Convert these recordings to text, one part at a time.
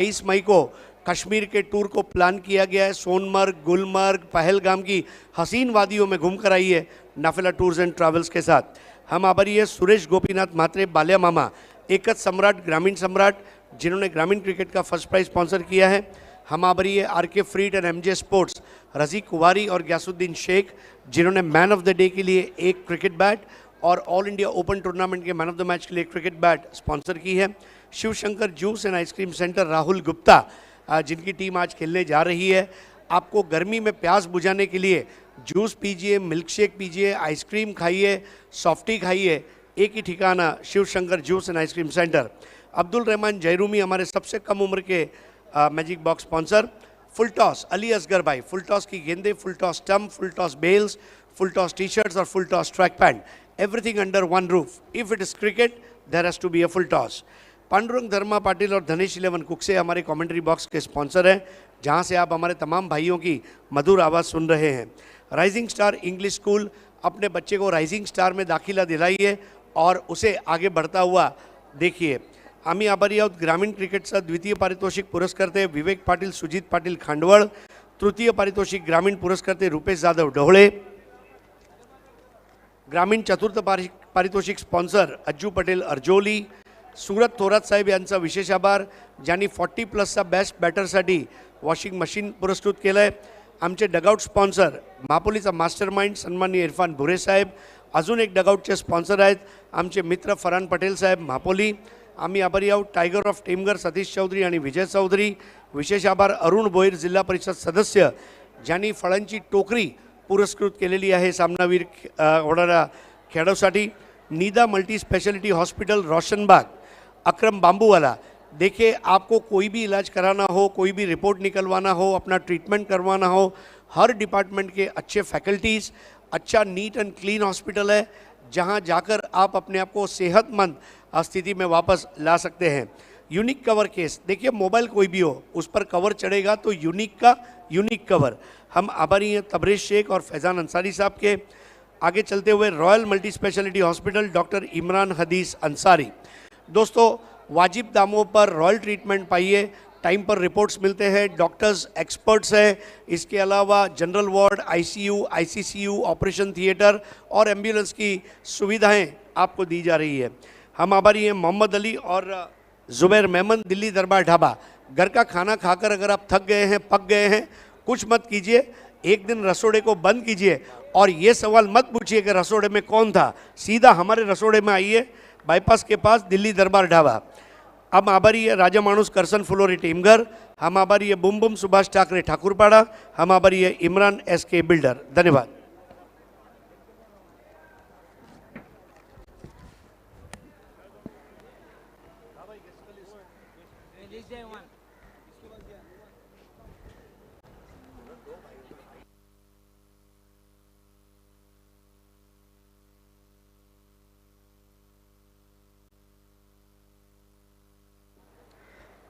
23 मई को कश्मीर के टूर को प्लान किया गया है। सोनमर्ग, गुलमर्ग, पहलगाम की हसीन वादियों में घूमकर आइए नाफिला टूर्स एंड ट्रैवल्स के साथ। हम आभारी है सुरेश गोपीनाथ म्हात्रे, बाल्या मामा, एकच सम्राट, ग्रामीण सम्राट, जिन्होंने ग्रामीण क्रिकेट का फर्स्ट प्राइज स्पॉन्सर किया है। हम आभारी है RK Freed and MJ sports, रज़ी कुवारी और ग्यासुद्दीन शेख, जिन्होंने मैन ऑफ द डे के लिए एक क्रिकेट बैट और ऑल इंडिया ओपन टूर्नामेंट के मैन ऑफ द मैच के लिए क्रिकेट बैट स्पॉन्सर की है। Shivshankar juice and ice cream centre, Rahul Gupta, जिनकी टीम आज खेलने जा रही है। आपको गर्मी में प्यास बुझाने के लिए जूस पीजिए, मिल्क शेक पीजिए, आइसक्रीम खाइए, सॉफ्टी खाइए, एक ही ठिकाना Shivshankar juice and ice cream centre. Abdul Rahman Jayrumi हमारे सबसे कम उम्र के magic box sponsor. Full toss Ali Asgar भाई, फुल टॉस की गेंदे, full toss stump, full toss bells, full toss T shirts और full toss track pant, everything under one roof. If it is cricket there has to be a full toss. Pandurang Dharma Patil और धनेश 11 कुकसे हमारे commentary box के sponsor हैं, जहां से आप हमारे तमाम भाइयों की मधुर आवाज़ सुन रहे हैं। राइजिंग स्टार इंग्लिश स्कूल, अपने बच्चे को राइजिंग स्टार में दाखिला दिलाइए और उसे आगे बढ़ता हुआ देखिए। आम्ही आभारी आहोत ग्रामीण क्रिकेटचा द्वितीय पारितोषिक पुरस्कर्ते विवेक पाटील, सुजित पाटील खांडवळ, तृतीय पारितोषिक ग्रामीण पुरस्कर्ते रुपेश जाधव ढवळे, ग्रामीण चतुर्थ पारितोषिक स्पॉन्सर अज्जू पटेल अर्जोली, सुरत थोरात साहेब यांचा विशेष आभार, ज्यांनी 40+ बेस्ट बॅटरसाठी वॉशिंग मशीन पुरस्कृत केलं आहे। आमचे डगआउट स्पॉन्सर महापोलीचा मास्टरमाइंड सन्माननीय इरफान भुरे साहेब, अजून एक डगआउटचे स्पॉन्सर आहेत आमचे मित्र फरहान पटेल साहेब महापोली। आम्ही आभारी आहोत टायगर ऑफ टेमघर सतीश चौधरी आणि विजय चौधरी। विशेष आभार अरुण भोईर जिल्हा परिषद सदस्य, ज्यांनी फळांची टोकरी पुरस्कृत केलेली आहे सामनावीर होणाऱ्या खेळाडूसाठी। नीदा मल्टी स्पेशलिटी हॉस्पिटल रोशनबाग, अक्रम बांबूवाला। देखिए, आपको कोई भी इलाज कराना हो, कोई भी रिपोर्ट निकलवाना हो, अपना ट्रीटमेंट करवाना हो, हर डिपार्टमेंट के अच्छे फैकल्टीज़, अच्छा नीट एंड क्लीन हॉस्पिटल है, जहां जाकर आप अपने आप को सेहतमंद स्थिति में वापस ला सकते हैं। यूनिक कवर केस, देखिए मोबाइल कोई भी हो उस पर कवर चढ़ेगा तो यूनिक का यूनिक कवर। हम आभारी हैं तबरेज शेख और फैज़ान अंसारी साहब के। आगे चलते हुए royal multi speciality hospital, doctor Imran Hadees Ansari. दोस्तों, वाजिब दामों पर रॉयल ट्रीटमेंट पाइए, टाइम पर रिपोर्ट्स मिलते हैं, डॉक्टर्स एक्सपर्ट्स हैं। इसके अलावा general ward, ICU, ICCU, operation theatre और एम्बुलेंस की सुविधाएं आपको दी जा रही है। हम आभारी हैं मोहम्मद अली और जुबैर मेमन, दिल्ली दरबार ढाबा। घर का खाना खाकर अगर आप थक गए हैं, पक गए हैं, कुछ मत कीजिए, एक दिन रसोड़े को बंद कीजिए और ये सवाल मत पूछिए कि रसोड़े में कौन था, सीधा हमारे रसोड़े में आइए, बाईपास के पास दिल्ली दरबार ढाबा। हम आभारी है राजा माणूस करसन फुलोरी टीमघर। हम आभारी है बुम बुम सुभाष ठाकरे ठाकुरपाड़ा। हम आभारी है इमरान एसके बिल्डर। धन्यवाद।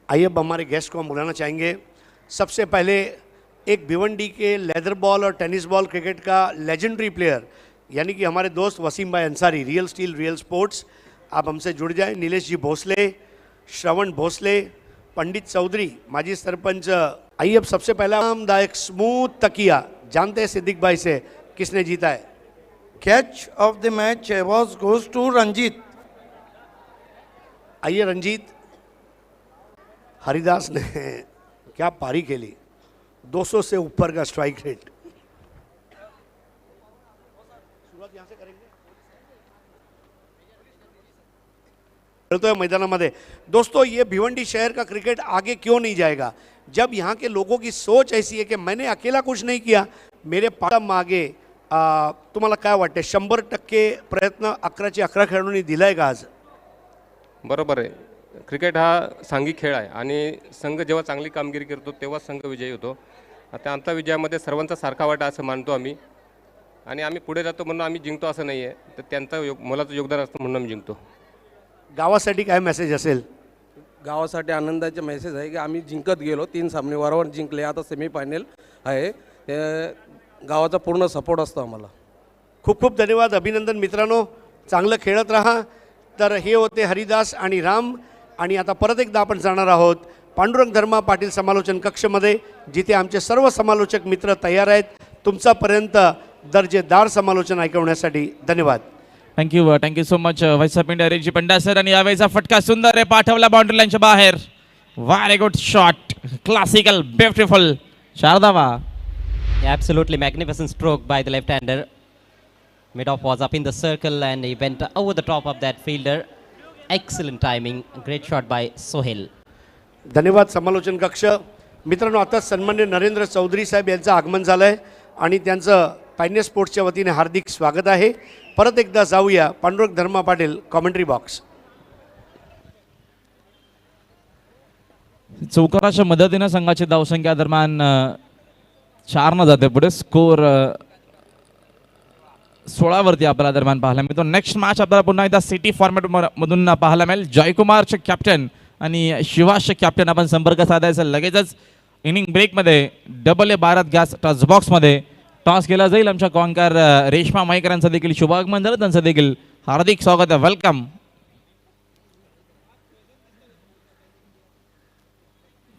आइए अब हमारे गेस्ट को हम बुलाना चाहेंगे। सबसे पहले एक भिवंडी के लेदर बॉल और टेनिस बॉल क्रिकेट का लेजेंडरी प्लेयर, यानी कि हमारे दोस्त वसीम भाई Ansari, real steel real sports. आप हमसे जुड़ जाएं। नीलेश जी भोसले, श्रवण भोसले, पंडित चौधरी, माजी सरपंच। आइए अब सबसे पहला आरामदायक स्मूथ तकिया, जानते हैं सिद्दीक भाई से किसने जीता है? Catch of the match award goes to Ranjit. आइए रंजीत। हरिदास ने क्या पारी खेली, 200 से ऊपर का स्ट्राइक रेट। शुरुआत यहां से करेंगे, तो है मैदानामध्ये। दोस्तों, ये भिवंडी शहर का क्रिकेट आगे क्यों नहीं जाएगा जब यहाँ के लोगों की सोच ऐसी है कि मैंने अकेला कुछ नहीं किया, मेरे पाठा मागे तुम्हाला काय वाटते 100% प्रयत्न 11चे 11 खेळाडूंनी दिलाय का आज? बरोबर आहे। क्रिकेट हा सांघिक खेळ आहे आणि संघ जेव्हा चांगली कामगिरी करतो तेव्हा संघ विजयी होतो। आता आमच्या विजयामध्ये सर्वांचा सारखा वाटा असं मानतो आम्ही आणि आम्ही पुढे जातो म्हणून आम्ही जिंकतो असं नाही आहे, तर त्यांचं मोलाचं योगदान असतं म्हणून आम्ही जिंकतो। गावासाठी काय मेसेज असेल? गावासाठी आनंदाचे मेसेज आहे की आम्ही जिंकत गेलो, 3 सामने वारंवार जिंकले, आता सेमीफायनल आहे, गावाचा पूर्ण सपोर्ट असतो आम्हाला। खूप खूप धन्यवाद, अभिनंदन मित्रांनो, चांगलं खेळत राहा। तर हे होते हरिदास आणि राम। आणि आता परत एकदा आपण जाणार आहोत पांडुरंग धर्मा पाटील समालोचन कक्षमध्ये, जिथे आमचे सर्व समालोचक मित्र तयार आहेत तुमच्यापर्यंत दर्जेदार समालोचन ऐकवण्यासाठी. धन्यवाद. Thank you so much voice of India Reji Panda sir. आणि यावेळेचा फटका सुंदर आहे, पाठवला बाउंड्री लाईनच्या बाहेर. Very good shot, classical, beautiful. 4 धावा. Absolutely magnificent stroke by the left-hander. Mid-off was up in the circle and he went over the top of that fielder. Excellent timing, great shot by Sohail. धन्यवाद समालोचन कक्ष. मित्रांनो, आता सन्मान्य नरेंद्र चौधरी साहेब यांचं आगमन झालं आहे आणि त्यांचं पायनियर स्पोर्ट्सच्या वतीने हार्दिक स्वागत आहे. परत एकदा जाऊया पांडुरंग धर्मा पाटील कॉमेंट्री बॉक्स. चौकाराच्या मदतीनं संघाची धावसंख्या दरम्यान 4 न जाते पुढे. स्कोर 16 वरती आपल्याला दरम्यान पाहायला मिळतो. नेक्स्ट मॅच आपल्याला पुन्हा एकदा सिटी फॉर्मॅट मधून पाहायला मिळेल. जयकुमारचे कॅप्टन आणि शिवासचे कॅप्टन आपण संपर्क साधायचा लगेचच. इनिंग ब्रेकमध्ये double A Bharat gas toss बॉक्समध्ये टॉस केला जाईल. आमच्या कॉन्कर रेश्मा मयेकर यांचं देखील शुभागमन झालं, त्यांचं देखील हार्दिक स्वागत आहे, वेलकम.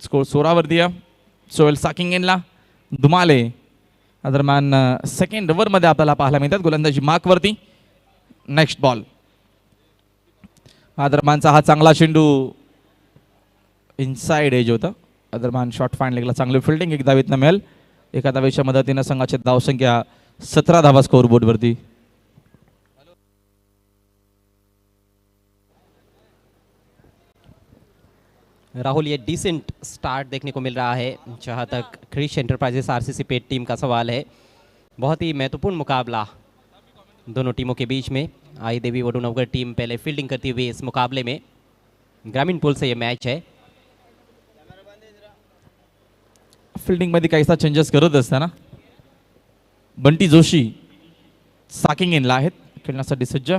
स्कोर 16 वरती आहे. सोहेल साकिंगेनला दुमाले दरम्यान सेकंड ओव्हरमध्ये आपल्याला पाहायला मिळतात गोलंदाजी मार्कवरती. Next ball. दरम्यानचा हा चांगला चेंडू इनसाइड एज होता. दरम्यान शॉर्ट फाईन लेगला चांगली फिल्डिंग, 1 धावेतनं मिळेल. 1 धावेच्या मदतीनं संघाची धावसंख्या 17 धावा स्कोर बोर्डवरती. राहुल, ये डिसेंट स्टार्ट देखने को मिल रहा है जहाँ तक क्रिश एंटरप्राइजेस आरसीसी पेट टीम का सवाल है. बहुत ही महत्वपूर्ण मुकाबला दोनों टीमों के बीच में. आई देवी वडुनगर टीम पहले फील्डिंग करती हुई इस मुकाबले में. ग्रामीण पूल से ये मैच है. फिल्डिंगमध्ये काहीसा चेंजेस करत असताना बंटी जोशी साकिंग इनला आहेत खेळण्यासाठी सज्ज.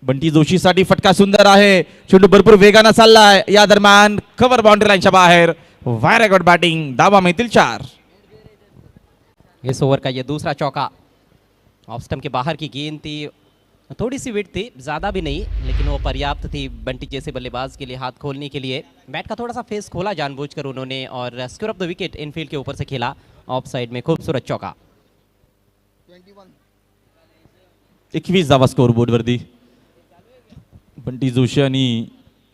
बंटी जोशीसाठी फटका सुंदर आहे, चेंडू भरपूर वेगानं चाललाय. या दरम्यान कव्हर बाउंड्री लाईनच्या बाहेर. व्हेरी गुड बॅटिंग, धावा मिळतील 4. इस ओवर का ये दूसरा चौका. ऑफ स्टंप के बाहर की गेंद थी, थोड़ी सी विड थी, ज़्यादा भी नहीं, लेकिन वो पर्याप्त थी बंटी जैसे बल्लेबाज के लिए हाथ खोलने के लिए. बैट का थोड़ा सा फेस खोला जानबूझकर उन्होंने और square of the wicket Enfield के ऊपर से खेला ऑफ साइड में. खूबसूरत चौका. 21 धावा स्कोर बोर्डवरती. बंटी जोशी आणि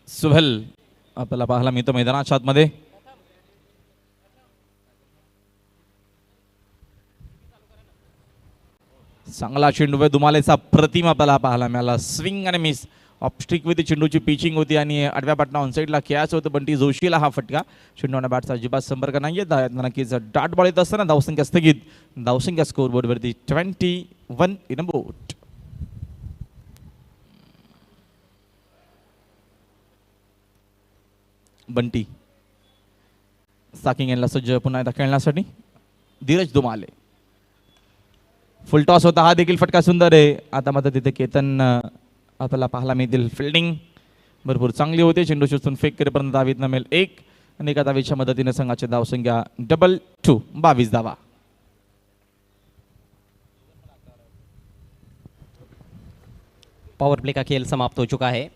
सुहेल आपल्याला पाहायला मिळतो मैदानाच्या आतमध्ये. चांगला चेंडू दुमालेचा प्रतिम आपल्याला पाहायला मिळाला. स्विंग आणि मिस, ऑफस्ट्रिक वरती चेंडूची पिचिंग होती आणि आडव्या पाटणा ऑनसाईडला कॅच होतं. बंटी जोशीला हा फटका. चेंडू आणि बॅटचा अजिबात संपर्क नाहीये. नक्कीच डॉट बॉल येत असताना धावसंख्या स्थगित. धावसंख्या स्कोर बोर्डवरती 21 इन अ बोट. बंटी साकिंग यांना सज्ज पुन्हा एकदा खेळण्यासाठी. धीरज दुमाले. फुल टॉस होता, हा देखील फटका सुंदर आहे. आता मात्र तिथे केतन आपल्याला पाहायला मिळतील. फिल्डिंग भरपूर चांगली होते. चेंडू शोधून फेक करेपर्यंत धावीत न मिळेल 1 आणि 1 धावीच्या मदतीने संघाची धावसंख्या 2-2, 22 धावा. पावर प्ले का खेल समाप्त हो चुका है.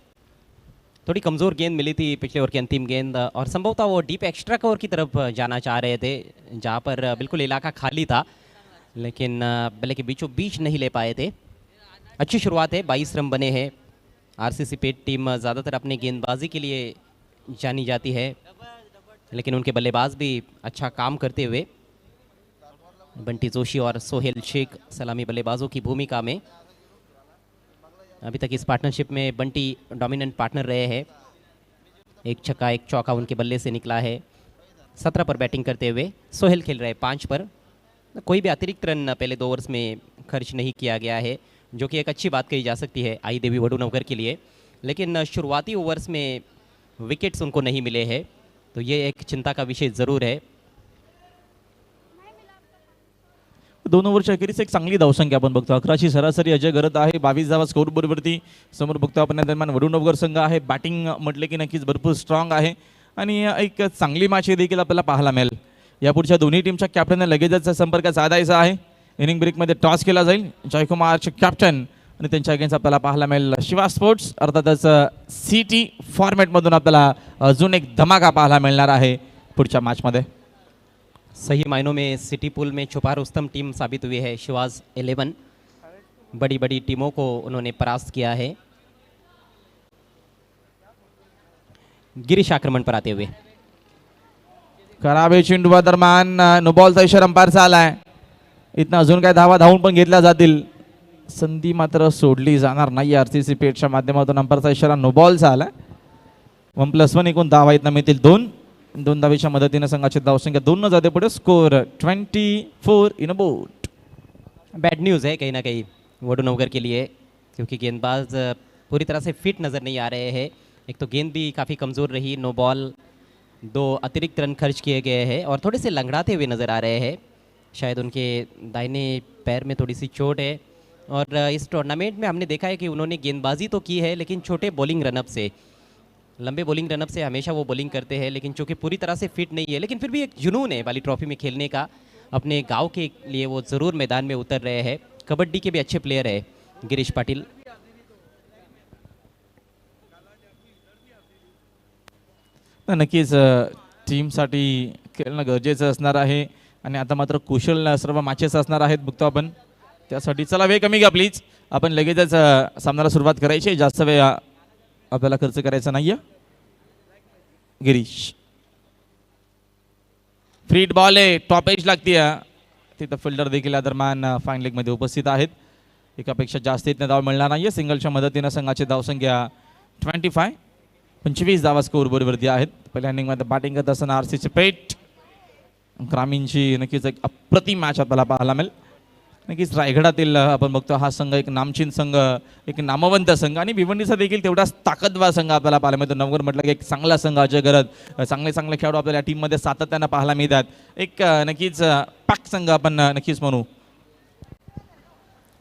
थोड़ी कमज़ोर गेंद मिली थी पिछले ओवर की अंतिम गेंद, और संभवतः वो डीप एक्स्ट्रा कवर की तरफ जाना चाह रहे थे जहाँ पर बिल्कुल इलाका खाली था, लेकिन बल्ले के बीचों बीच नहीं ले पाए थे. अच्छी शुरुआत है, 22 रन बने हैं. आरसीसी पेट टीम ज़्यादातर अपनी गेंदबाजी के लिए जानी जाती है, लेकिन उनके बल्लेबाज भी अच्छा काम करते हुए बंटी जोशी और सोहेल शेख सलामी बल्लेबाजों की भूमिका में अभी तक इस पार्टनरशिप में बंटी डोमिनेंट पार्टनर रहे हैं. 1 छक्का 1 चौका उनके बल्ले से निकला है. 17 पर बैटिंग करते हुए सोहेल खेल रहे 5 पर. कोई भी अतिरिक्त रन पहले 2 ओवर्स में खर्च नहीं किया गया है, जो कि एक अच्छी बात कही जा सकती है आई देवी वडुनगर के लिए. लेकिन शुरुआती ओवर्स में विकेट्स उनको नहीं मिले हैं, तो ये एक चिंता का विषय ज़रूर है. 2 ओव्हरच्या अखेरीस एक चांगली धावसंख्या आपण बघतो. 11ची सरासरी अजय करत आहे. 22 धावा स्कोर बोर्डवरती. समोर बघतो आपण या दरम्यान वडुनगर संघ आहे. बॅटिंग म्हटले की नक्कीच भरपूर स्ट्रॉंग आहे आणि एक चांगली मॅच देखील आपल्याला पाहायला मिळेल. यापुढच्या दोन्ही टीमच्या कॅप्टनने लगेचच संपर्क साधायचा आहे. इनिंग ब्रेकमध्ये टॉस केला जाईल. जयकुमारचे कॅप्टन आणि त्यांच्या अगेन्स्ट आपल्याला पाहायला मिळेल शिवा स्पोर्ट्स, अर्थातच सिटी फॉर्मॅटमधून आपल्याला अजून एक धमाका पाहायला मिळणार आहे पुढच्या मॅचमध्ये. सही मायनों में सिटी पूल में छुपा रुस्तम टीम साबित हुई है. शिवाज 11 बड़ी बड़ी टीमों को उन्होंने परास्त किया है. गिरीश आक्रमण पर आते हुए करावे चेंडू दरम्यान नो बॉलचा इशारा अंपायरचा आलाय. इथनं अजून काय धावा धावून पण घेतल्या जातील. संधी मात्र सोडली जाणार नाही. आरसीसी पेटच्या माध्यमातून अंपायरचा इशारा नो बॉलचा आलाय. 1+1 एकूण धावा इथनं मिळतील 2 धावेच्या मदतीने संघाची धावसंख्या 2 न जाते पुढे. Score 24 in a boat. Bad news है कहीं ना कहीं वडुनगर के लिए, क्योंकि गेंदबाज पूरी तरह से फिट नज़र नहीं आ रहे हैं. एक तो गेंद भी काफ़ी कमज़ोर रही. नो बॉल 2 अतिरिक्त रन खर्च किए गए हैं और थोड़े से लंगड़ाते हुए नज़र आ रहे हैं. शायद उनके दाहिने पैर में थोड़ी सी चोट है. और इस टूर्नामेंट में हमने देखा है कि उन्होंने गेंदबाजी तो की है, लेकिन छोटे बॉलिंग रनअप से, लंबे बॉलिंग रनअप से हमेशा वो बॉलिंग करते हैं, लेकिन चूँकि पूरी तरह से फिट नहीं है, लेकिन फिर भी एक जुनून है वाली ट्रॉफी में खेलने का. अपने गांव के लिए वो ज़रूर मैदान में उतर रहे हैं. कबड्डी के भी अच्छे प्लेयर है गिरीश पाटील. नक्कीच टीमसाठी खेळणं गरजेचं असणार आहे. आणि आता मात्र कुशल सर्व मॅचेस असणार आहेत बघतो आपण. त्यासाठी चला वेळ कमी घ्या प्लीज. आपण लगेचच सामन्याला सुरुवात करायची आहे. जास्त वेळ आपल्याला खर्च करायचा नाही आहे. गिरीश फ्रीट बॉल आहे, टॉप एज लागते. तिथं फिल्डर देखील या दरम्यान फाईन लेगमध्ये उपस्थित आहेत. एकापेक्षा जास्त इथनं धाव मिळणार नाही आहे. सिंगलच्या मदतीनं संघाची धावसंख्या 25 धावा स्कोर बोर्डवरती आहेत. पहिल्या इनिंगमध्ये बॅटिंग करत असताना आरसीसी पेट ग्रामीणची नक्कीच एक अप्रतिम मॅच आपल्याला पाहायला मिळेल. नक्कीच रायगडातील आपण बघतो हा संघ एक नामचीन संघ, एक नामवंत संघ आणि भिवंडीचा देखील तेवढाच ताकदवार संघ आपल्याला पाहायला मिळतो. नवगड म्हटलं की एक चांगला संघ, अजय गरज, चांगले खेळाडू आपल्याला टीममध्ये सातत्यानं पाहायला मिळतात. एक नक्कीच पॅक संघ आपण नक्कीच म्हणू.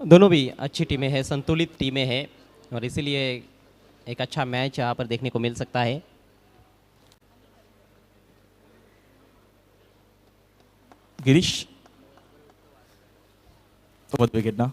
दोनों भी अच्छी टीमें हैं, संतुलित टीमें हैं और इसीलिए एक अच्छा मैच यहाँ पर देखने को मिल सकता है. गिरीश सोबत विकेट ना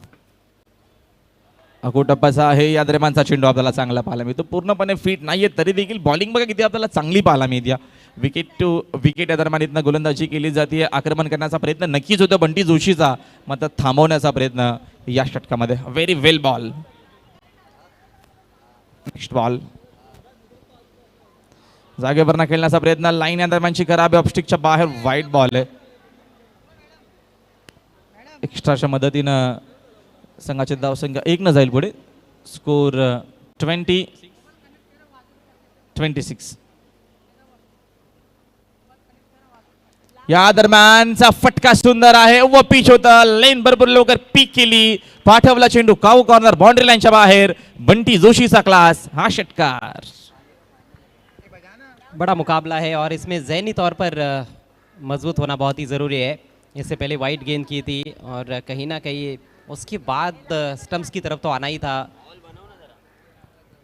अकोटप्पाचा आहे. या दरम्यानचा चेंडू आपल्याला चांगला पाहायला मिळतो. पूर्णपणे फिट नाहीये तरी देखील बॉलिंग बघा किती आपल्याला चांगली पाहायला मिळते. विकेट टू विकेट या दरम्यान इथनं गोलंदाजी केली जाते. आक्रमण करण्याचा प्रयत्न नक्कीच होतो बंटी जोशीचा, मात्र थांबवण्याचा प्रयत्न या षटकामध्ये. Very well ball. Next ball जागेवरनं खेळण्याचा प्रयत्न. लाईन या दरम्यानची खराब आहे. ऑफस्टिकच्या बाहेर वाईट बॉल आहे. एक्स्ट्राच्या मदतीनं संघाची धावसंख्या 1 न जाईल पुढे. स्कोर 26. या दरम्यानचा फटका सुंदर आहे. व पिच होता. लेन बरोबर लवकर पीक केली. पाठवला चेंडू काऊ कॉर्नर बाउंड्री लाईनच्या बाहेर. बंटी जोशीचा क्लास. हा षटकार. बड़ा मुकाबला है और इसमें ज़हनी तौर पर मजबूत होना बहुत ही ज़रूरी है. इससे पहले वाइड गेंद की थी और कहीं ना कहीं उसके बाद स्टंप्स की तरफ तो आना ही था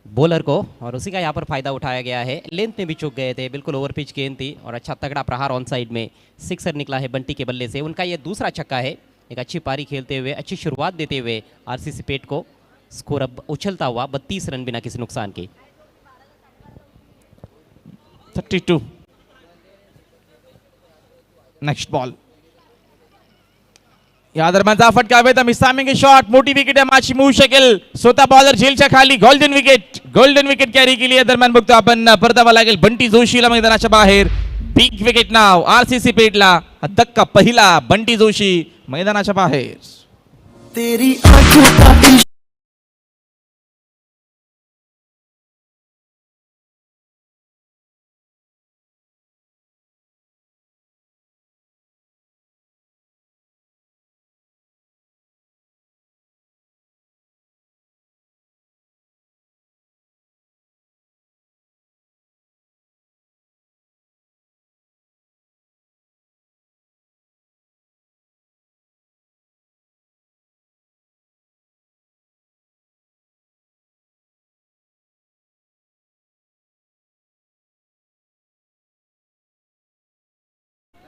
बॉलर को, और उसी का यहाँ पर फ़ायदा उठाया गया है. लेंथ में भी चूक गए थे, बिल्कुल ओवर पिच गेंद थी और अच्छा तगड़ा प्रहार ऑन साइड में सिक्सर निकला है बंटी के बल्ले से. उनका ये दूसरा छक्का है. एक अच्छी पारी खेलते हुए, अच्छी शुरुआत देते हुए आरसीसी पेट को. स्कोर अब उछलता हुआ 32 रन बिना किसी नुकसान के. 32. Next ball. या दरम्यानचा फटका हवे तर मिसामिंग शॉट. मोठी विकेट मॅच मिळू शकेल. स्वतः बॉलर झेलच्या खाली. गोल्डन विकेट कॅरी केली. या दरम्यान बघतो आपण परतावा लागेल बंटी जोशीला मैदानाच्या बाहेर. बिग विकेट नाव आरसीसी पेटला. धक्का पहिला बंटी जोशी मैदानाच्या बाहेर.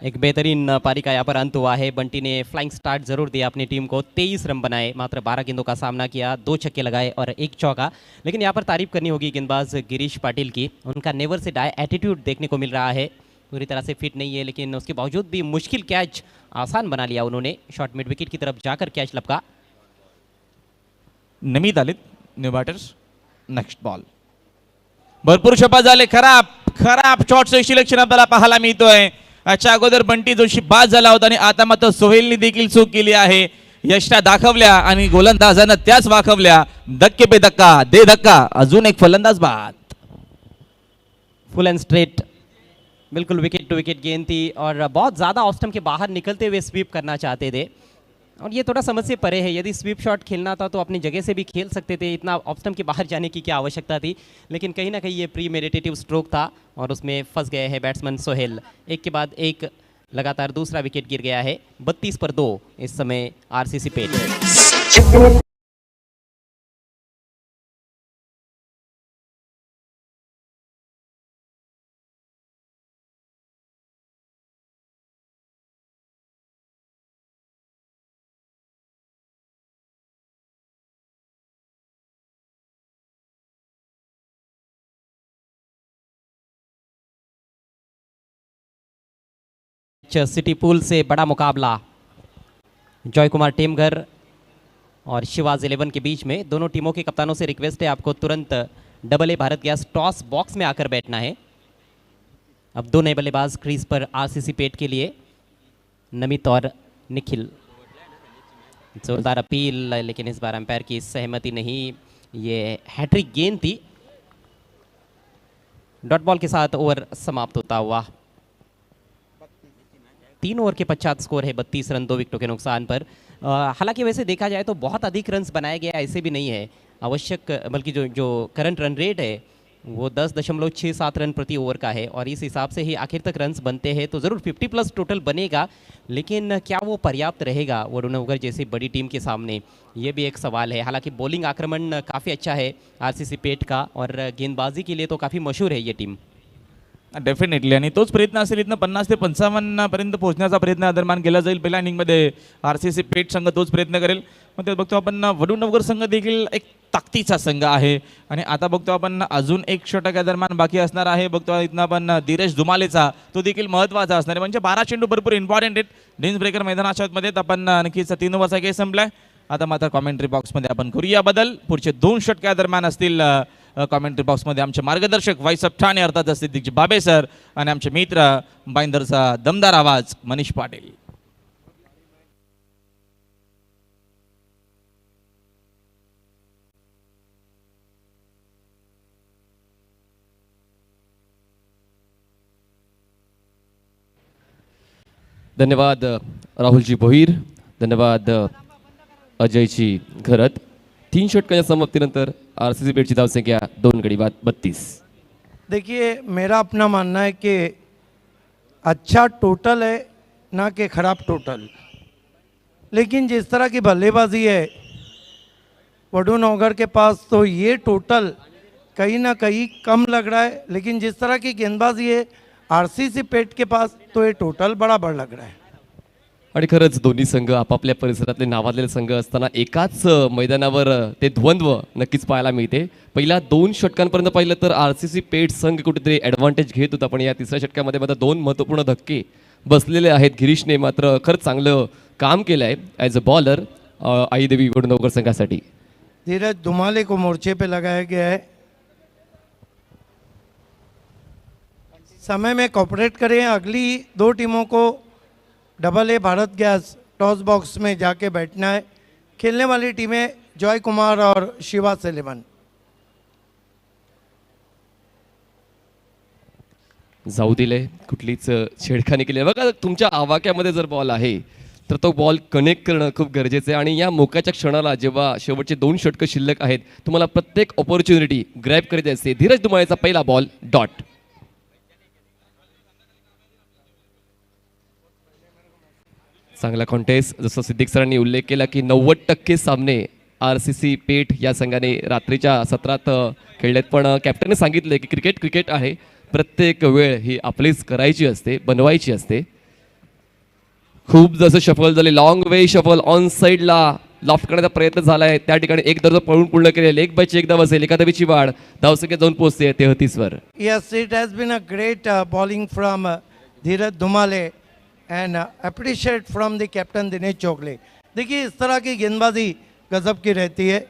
एक बेहतरीन पारी का यहाँ पर अंत हुआ है। बंटी ने फ्लाइंग स्टार्ट जरूर दिया अपनी टीम को, 23 रन बनाए, मात्र 12 गेंदों का सामना किया, 2 छक्के लगाए और 1 चौका। लेकिन यहाँ पर तारीफ करनी होगी गेंदबाज गिरीश पाटिल की, उनका नेवर से डाई एटीट्यूड देखने को मिल रहा है। पूरी तरह से फिट नहीं है लेकिन उसके बावजूद भी मुश्किल कैच आसान बना लिया उन्होंने। शॉर्ट मिड विकेट की तरफ जाकर कैच लपका। नमित आलेत न्यू बॅटर्स. Next ball. भरपूर शपा झाले. खराब खराब शॉट सिलेक्शन आपल्याला पाहायला मिळतोय. याच्या अगोदर बंटी जोशी बाद झाला होता आणि आता मात्र सोहेलने देखील चूक केली आहे. यष्टा दाखवल्या आणि गोलंदाजानं त्याच वाकवल्या. धक्के पे धक्का दे धक्का. अजून एक फलंदाज बाद. फुल एंड स्ट्रेट, बिल्कुल विकेट टू विकेट गेंद थी और बहुत ज़्यादा ऑफ स्टंप के बाहर निकलते हुए स्वीप करना चाहते थे और ये थोड़ा समझ से परे है। यदि स्वीप शॉट खेलना था तो अपनी जगह से भी खेल सकते थे, इतना ऑफ स्टंप के बाहर जाने की क्या आवश्यकता थी। लेकिन कहीं ना कहीं ये प्री मेडिटेटिव स्ट्रोक था और उसमें फंस गए हैं बैट्समैन सोहेल। एक के बाद एक लगातार दूसरा विकेट गिर गया है। 32 पर 2 इस समय आरसीसी पेट। सिटी पूल से बड़ा मुकाबला जॉय कुमार टेमघर और शिवाज 11 के बीच में। दोनों टीमों के कप्तानों से रिक्वेस्ट है आपको तुरंत AA Bharat gas toss box में आकर बैठना है। अब 2 नए बल्लेबाज क्रीज पर आरसीसी पेट के लिए, नमित और निखिल। जोरदार अपील लेकिन इस बार अंपायर की सहमति नहीं। ये हैट्रिक गेंद थी। डॉट बॉल के साथ ओवर समाप्त होता हुआ। 3 ओवर के पश्चात स्कोर है 32 रन 2 विकेटों के नुकसान पर। हालांकि वैसे देखा जाए तो बहुत अधिक रन्स बनाए गए ऐसे भी नहीं है आवश्यक, बल्कि जो करंट रन रेट है वो 10.67 रन प्रति ओवर का है और इस हिसाब से ही आखिर तक रन्स बनते हैं तो ज़रूर 50+ टोटल बनेगा। लेकिन क्या वो पर्याप्त रहेगा वरुणनगर जैसी बड़ी टीम के सामने, ये भी एक सवाल है। हालांकि बॉलिंग आक्रमण काफ़ी अच्छा है आरसीसी पेट का और गेंदबाजी के लिए तो काफ़ी मशहूर है ये टीम। डेफिनेटली. आणि तोच प्रयत्न असेल इथनं 50 ते 55 पर्यंत पोहोचण्याचा प्रयत्न दरम्यान केला जाईल. पहिल्या इनिंगमध्ये आरसीसी पेट संघ तोच प्रयत्न करेल. मग ते बघतो आपण वडूनगर संघ देखील एक ताकदीचा संघ आहे आणि आता बघतो आपण अजून एक षटक दरम्यान बाकी असणार आहे. बघतो इथनं आपण धीरज धुमालेचा, तो देखील महत्त्वाचा असणार आहे. म्हणजे 12 चेंडू भरपूर इम्पॉर्टंट आहेत डेन्स ब्रेकर मैदानाच्या मध्ये. आपण नक्कीच 3 ओव्हरचा गेम संपलाय. आता मात्र कॉमेंट्री बॉक्समध्ये आपण करूया बदल. पुढचे 2 षटका दरम्यान असतील कॉमेंट्री बॉक्समध्ये आमचे मार्गदर्शक वाईस ठाणे अर्थात असतील दिग्जी बाबे सर आणि आमचे मित्र बाईंदरचा दमदार आवाज मनीष पाटील. धन्यवाद राहुलजी भोईर, धन्यवाद अजयजी घरत. 3 षटकांच्या समाप्तीनंतर आरसीसी पेटची धावसंख्या 2 गडी बाद 32. देखिए मेरा अपना मानना है कि अच्छा टोटल है ना कि ख़राब टोटल, लेकिन जिस तरह की बल्लेबाजी है वडूनगर के पास तो ये टोटल कहीं ना कहीं कम लग रहा है, लेकिन जिस तरह की गेंदबाजी है आरसीसी पेट के पास तो ये टोटल बराबर लग रहा है. आणि खरंच दोन्ही संघ आपापल्या परिसरातले नावाजलेले संघ असताना एकाच मैदानावर ते द्वंद्व नक्कीच पाहायला मिळते. पहिल्या 2 षटकांपर्यंत पाहिलं तर आरसीसी पेट संघ कुठेतरी ॲडव्हान्टेज घेत होता, पण या तिसऱ्या षटकामध्ये मात्र 2 महत्त्वपूर्ण धक्के बसलेले आहेत. गिरीशने मात्र खरंच चांगलं काम केलं आहे ॲज अ बॉलर आईदेवी वडूनगर संघासाठी. धीरज धुमाले को मोर्चे पे लगाया गया है. समय में कॉपरेट करें. अगली 2 टीमों को AA Bharat gas toss box में जाके बैठना है. खेलने वाली टीमें जॉय कुमार और शिवाज 11. जाऊ दिले, कुठलीच छेडखानी केली बघा. तुमच्या आवाक्यामध्ये जर बॉल आहे तर तो बॉल कनेक्ट करणं खूप गरजेचं आहे आणि या मोक्याच्या क्षणाला जेव्हा शेवटचे 2 षटकं शिल्लक आहेत तुम्हाला प्रत्येक ऑपॉर्च्युनिटी ग्रॅब करायची असते. धीरज धुमाळेचा पहिला बॉल डॉट. चांगला कॉन्टेस्ट. जसं सिद्दीक सरांनी उल्लेख केला की 90% सामने आरसीसी पेठ या संघाने रात्रीच्या सत्रात खेळलेत, पण कॅप्टनने सांगितले की क्रिकेट आहे, प्रत्येक वेळ ही आपलीच करायची असते, बनवायची असते. खूप जसं शफल झाले, लॉंग वे शफल ऑन साईडला लॉफ्ट करण्याचा प्रयत्न झाला आहे. त्या ठिकाणी एक दर्जा पळून पूर्ण केलेले, एक बायची एक धाव असेल, एका धावेची वाढ, धावसंख्या जाऊन पोहोचते 33 वर. Yes, it has been a great bowling from Dheeraj Dhumale and appreciate from the captain Dinesh Chougale. देखिए इस तरह की गेंदबाजी गजब की रहती है.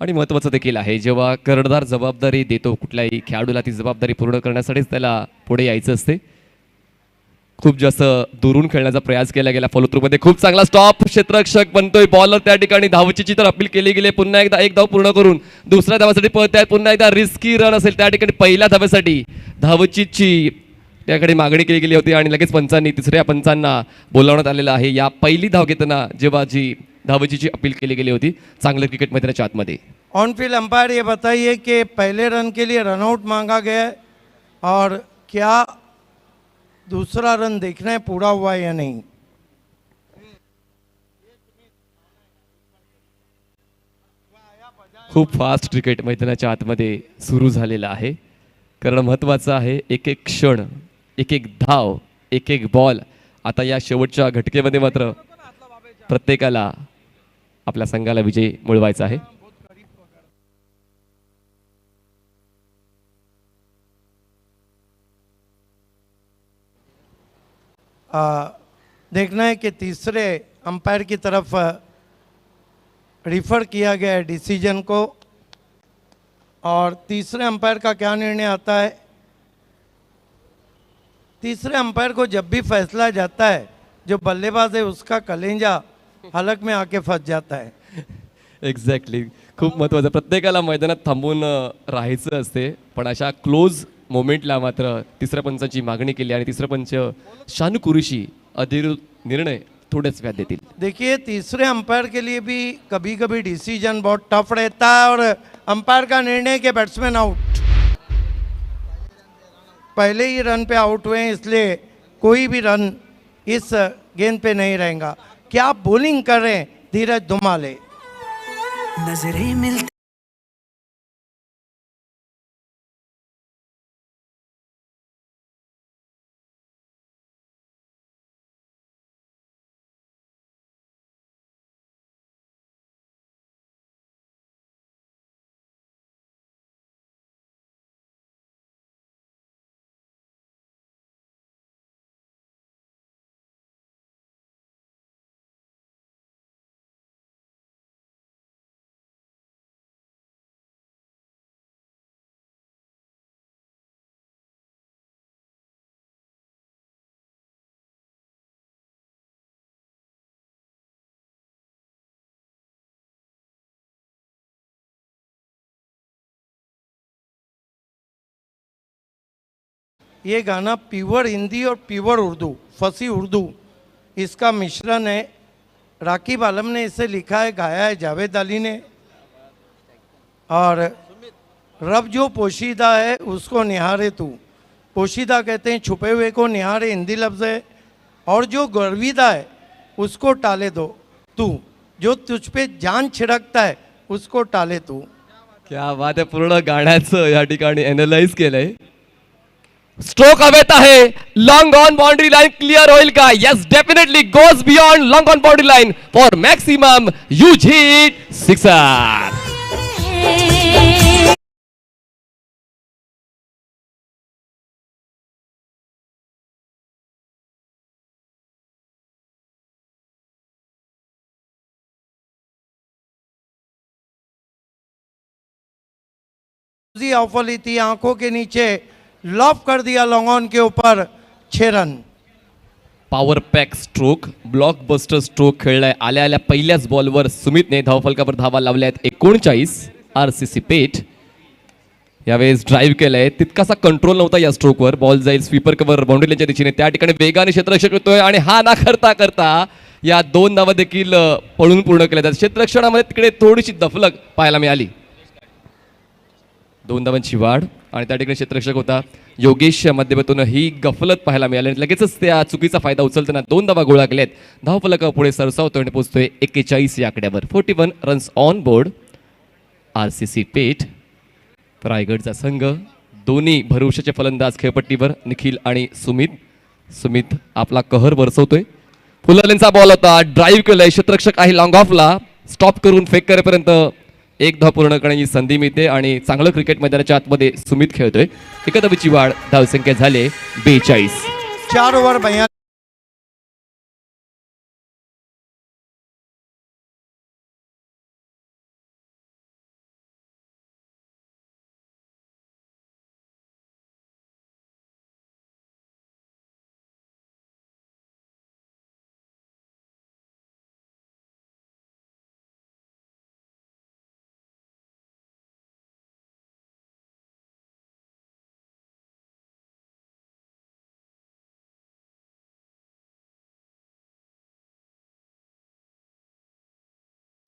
आणि महत्त्वाचं देखील आहे, जेव्हा कर्णधार जबाबदारी देतो कुठल्याही खेळाडूला, ती जबाबदारी पूर्ण करण्यासाठीच त्याला पुढे यायचं असते. खूप जास्त दुरून खेळण्याचा प्रयास केला गेला फॉलो थ्रू मध्ये. खूप चांगला स्टॉप, क्षेत्ररक्षक बनतोय बॉलर त्या ठिकाणी. धावचीची तर अपील केली गेली, पुन्हा एकदा एक धाव पूर्ण करून दुसऱ्या धावासाठी पळत आहेत. पुन्हा एकदा रिस्की रन असेल त्या ठिकाणी. पहिल्या धावेसाठी धावचीची त्याकडे मागणी केली गेली होती आणि लगेच पंचांनी, तिसऱ्या पंचांना बोलावण्यात आलेलं आहे. या पहिली धाव घेताना जेव्हा जी धावचीची अपील केली गेली होती, चांगलं क्रिकेट मैदानाच्या आतमध्ये. ऑन फील्ड अंपायर ये बताइए कि पहले रन के लिए रनआउट मांगा गया है और क्या दूसरा रन देखना है पूरा हुआ है या नहीं. खूप फास्ट क्रिकेट मैदानाच्या आतमध्ये सुरू झालेला आहे. कारण महत्त्वाचं आहे एक एक क्षण, एक एक धाव, एक एक बॉल. आता या शेवटच्या घटकेमध्ये मात्र प्रत्येकाला आपल्या संघाला विजय मिळवायचा आहे. देखना है कि तीसरे अंपायर की तरफ रिफ़र किया गया है डिसीजन को और तीसरे अंपायर का क्या निर्णय आता है. तीसरे अंपायर को जब भी फैसला जाता है, जो बल्लेबाज है उसका कलेंजा हलक में आके फंस जाता है. एक्झॅक्टली, खूप महत्त्वाचं. प्रत्येकाला मैदानात थांबून राहायचं असते, पण अशा क्लोज मोमेंटला मात्र तिसऱ्या पंचाची मागणी केली आणि तिसरं पंच शानू कुरेशी अधिकृत निर्णय थोड्याच वेळात देतील. देखिए तीसरे अंपायर के लिए भी कभी कभी डिसीजन बहुत टफ रहता है और अंपायर का निर्णय के बैट्समैन आउट, पहले ही रन पे आउट हुए हैं, इसलिए कोई भी रन इस गेंद पे नहीं रहेगा. क्या बॉलिंग कर रहे हैं धीरज धुमाले. नजरें मिलती ये गाना प्योर हिंदी और प्योर उर्दू, फसी उर्दू, इसका मिश्रण है. राकीब आलम ने इसे लिखा है, गाया है जावेद अली ने. और रब जो पोशीदा है उसको निहारे तू. पोशीदा कहते हैं छुपे हुए को, निहारे हिंदी लफ्ज़ है. और जो गर्विदा है उसको टाले दो तू, जो तुझ पे जान छिड़कता है उसको टाले तू. क्या बात आहे. पूर्ण गाण्याचं या ठिकाणी एनालाइज केलंय. स्ट्रोक हवेत आहे, long on boundary line clear होईल का. Yes, definitely goes beyond long on boundary line for maximum huge hit sixer. ऑफ ली थी, आंखों के नीचे लॉफ कर दिया लॉन्ग ऑन के ऊपर, 6 run. Power pack stroke, blockbuster stroke खेळलाय. आल्या आल्या पहिल्याच बॉलवर सुमितने धावफलकावर धावा लावल्या आहेत 39. RCC पेठ यावेळेस ड्राईव्ह केलंय, तितकासा कंट्रोल नव्हता या स्ट्रोकवर. बॉल जाईल स्वीपर कव्हर बाउंड्री लाईनच्या दिशेने, त्या ठिकाणी वेगाने क्षेत्ररक्षक येतोय आणि हा ना करता करता या 2 धावा देखील पळून पूर्ण केल्या जातात. क्षेत्ररक्षणामध्ये तिकडे थोडीशी दफलक पाहायला मिळाली. 2 धावांची वाढ आणि त्या ठिकाणी क्षेत्ररक्षक होता योगेश माध्यमातून ही गफलत पाहायला मिळाली. लगेचच त्या चुकीचा फायदा उचलताना 2 धावा गोळा केल्यात. धावफलका पुढे सरसावतोय आणि पोहोचतोय 41 या आकड्यावर. 41 runs on board. RCC Peth रायगडचा संघ, दोन्ही भरवशाचे फलंदाज खेळपट्टीवर, निखिल आणि सुमित. सुमित आपला कहर बरसवतोय. फुलरलेनचा बॉल होता, ड्राईव्ह केलंय, क्षेत्ररक्षक आहे लॉंग ऑफला, स्टॉप करून फेक करेपर्यंत एक धाव पूर्ण करण्याची संधी मिळते आणि चांगलं क्रिकेट मैदानाच्या आतमध्ये सुमित खेळतोय. एका धावेची वाढ, धावसंख्या झाले 42. 4 ओवर 42.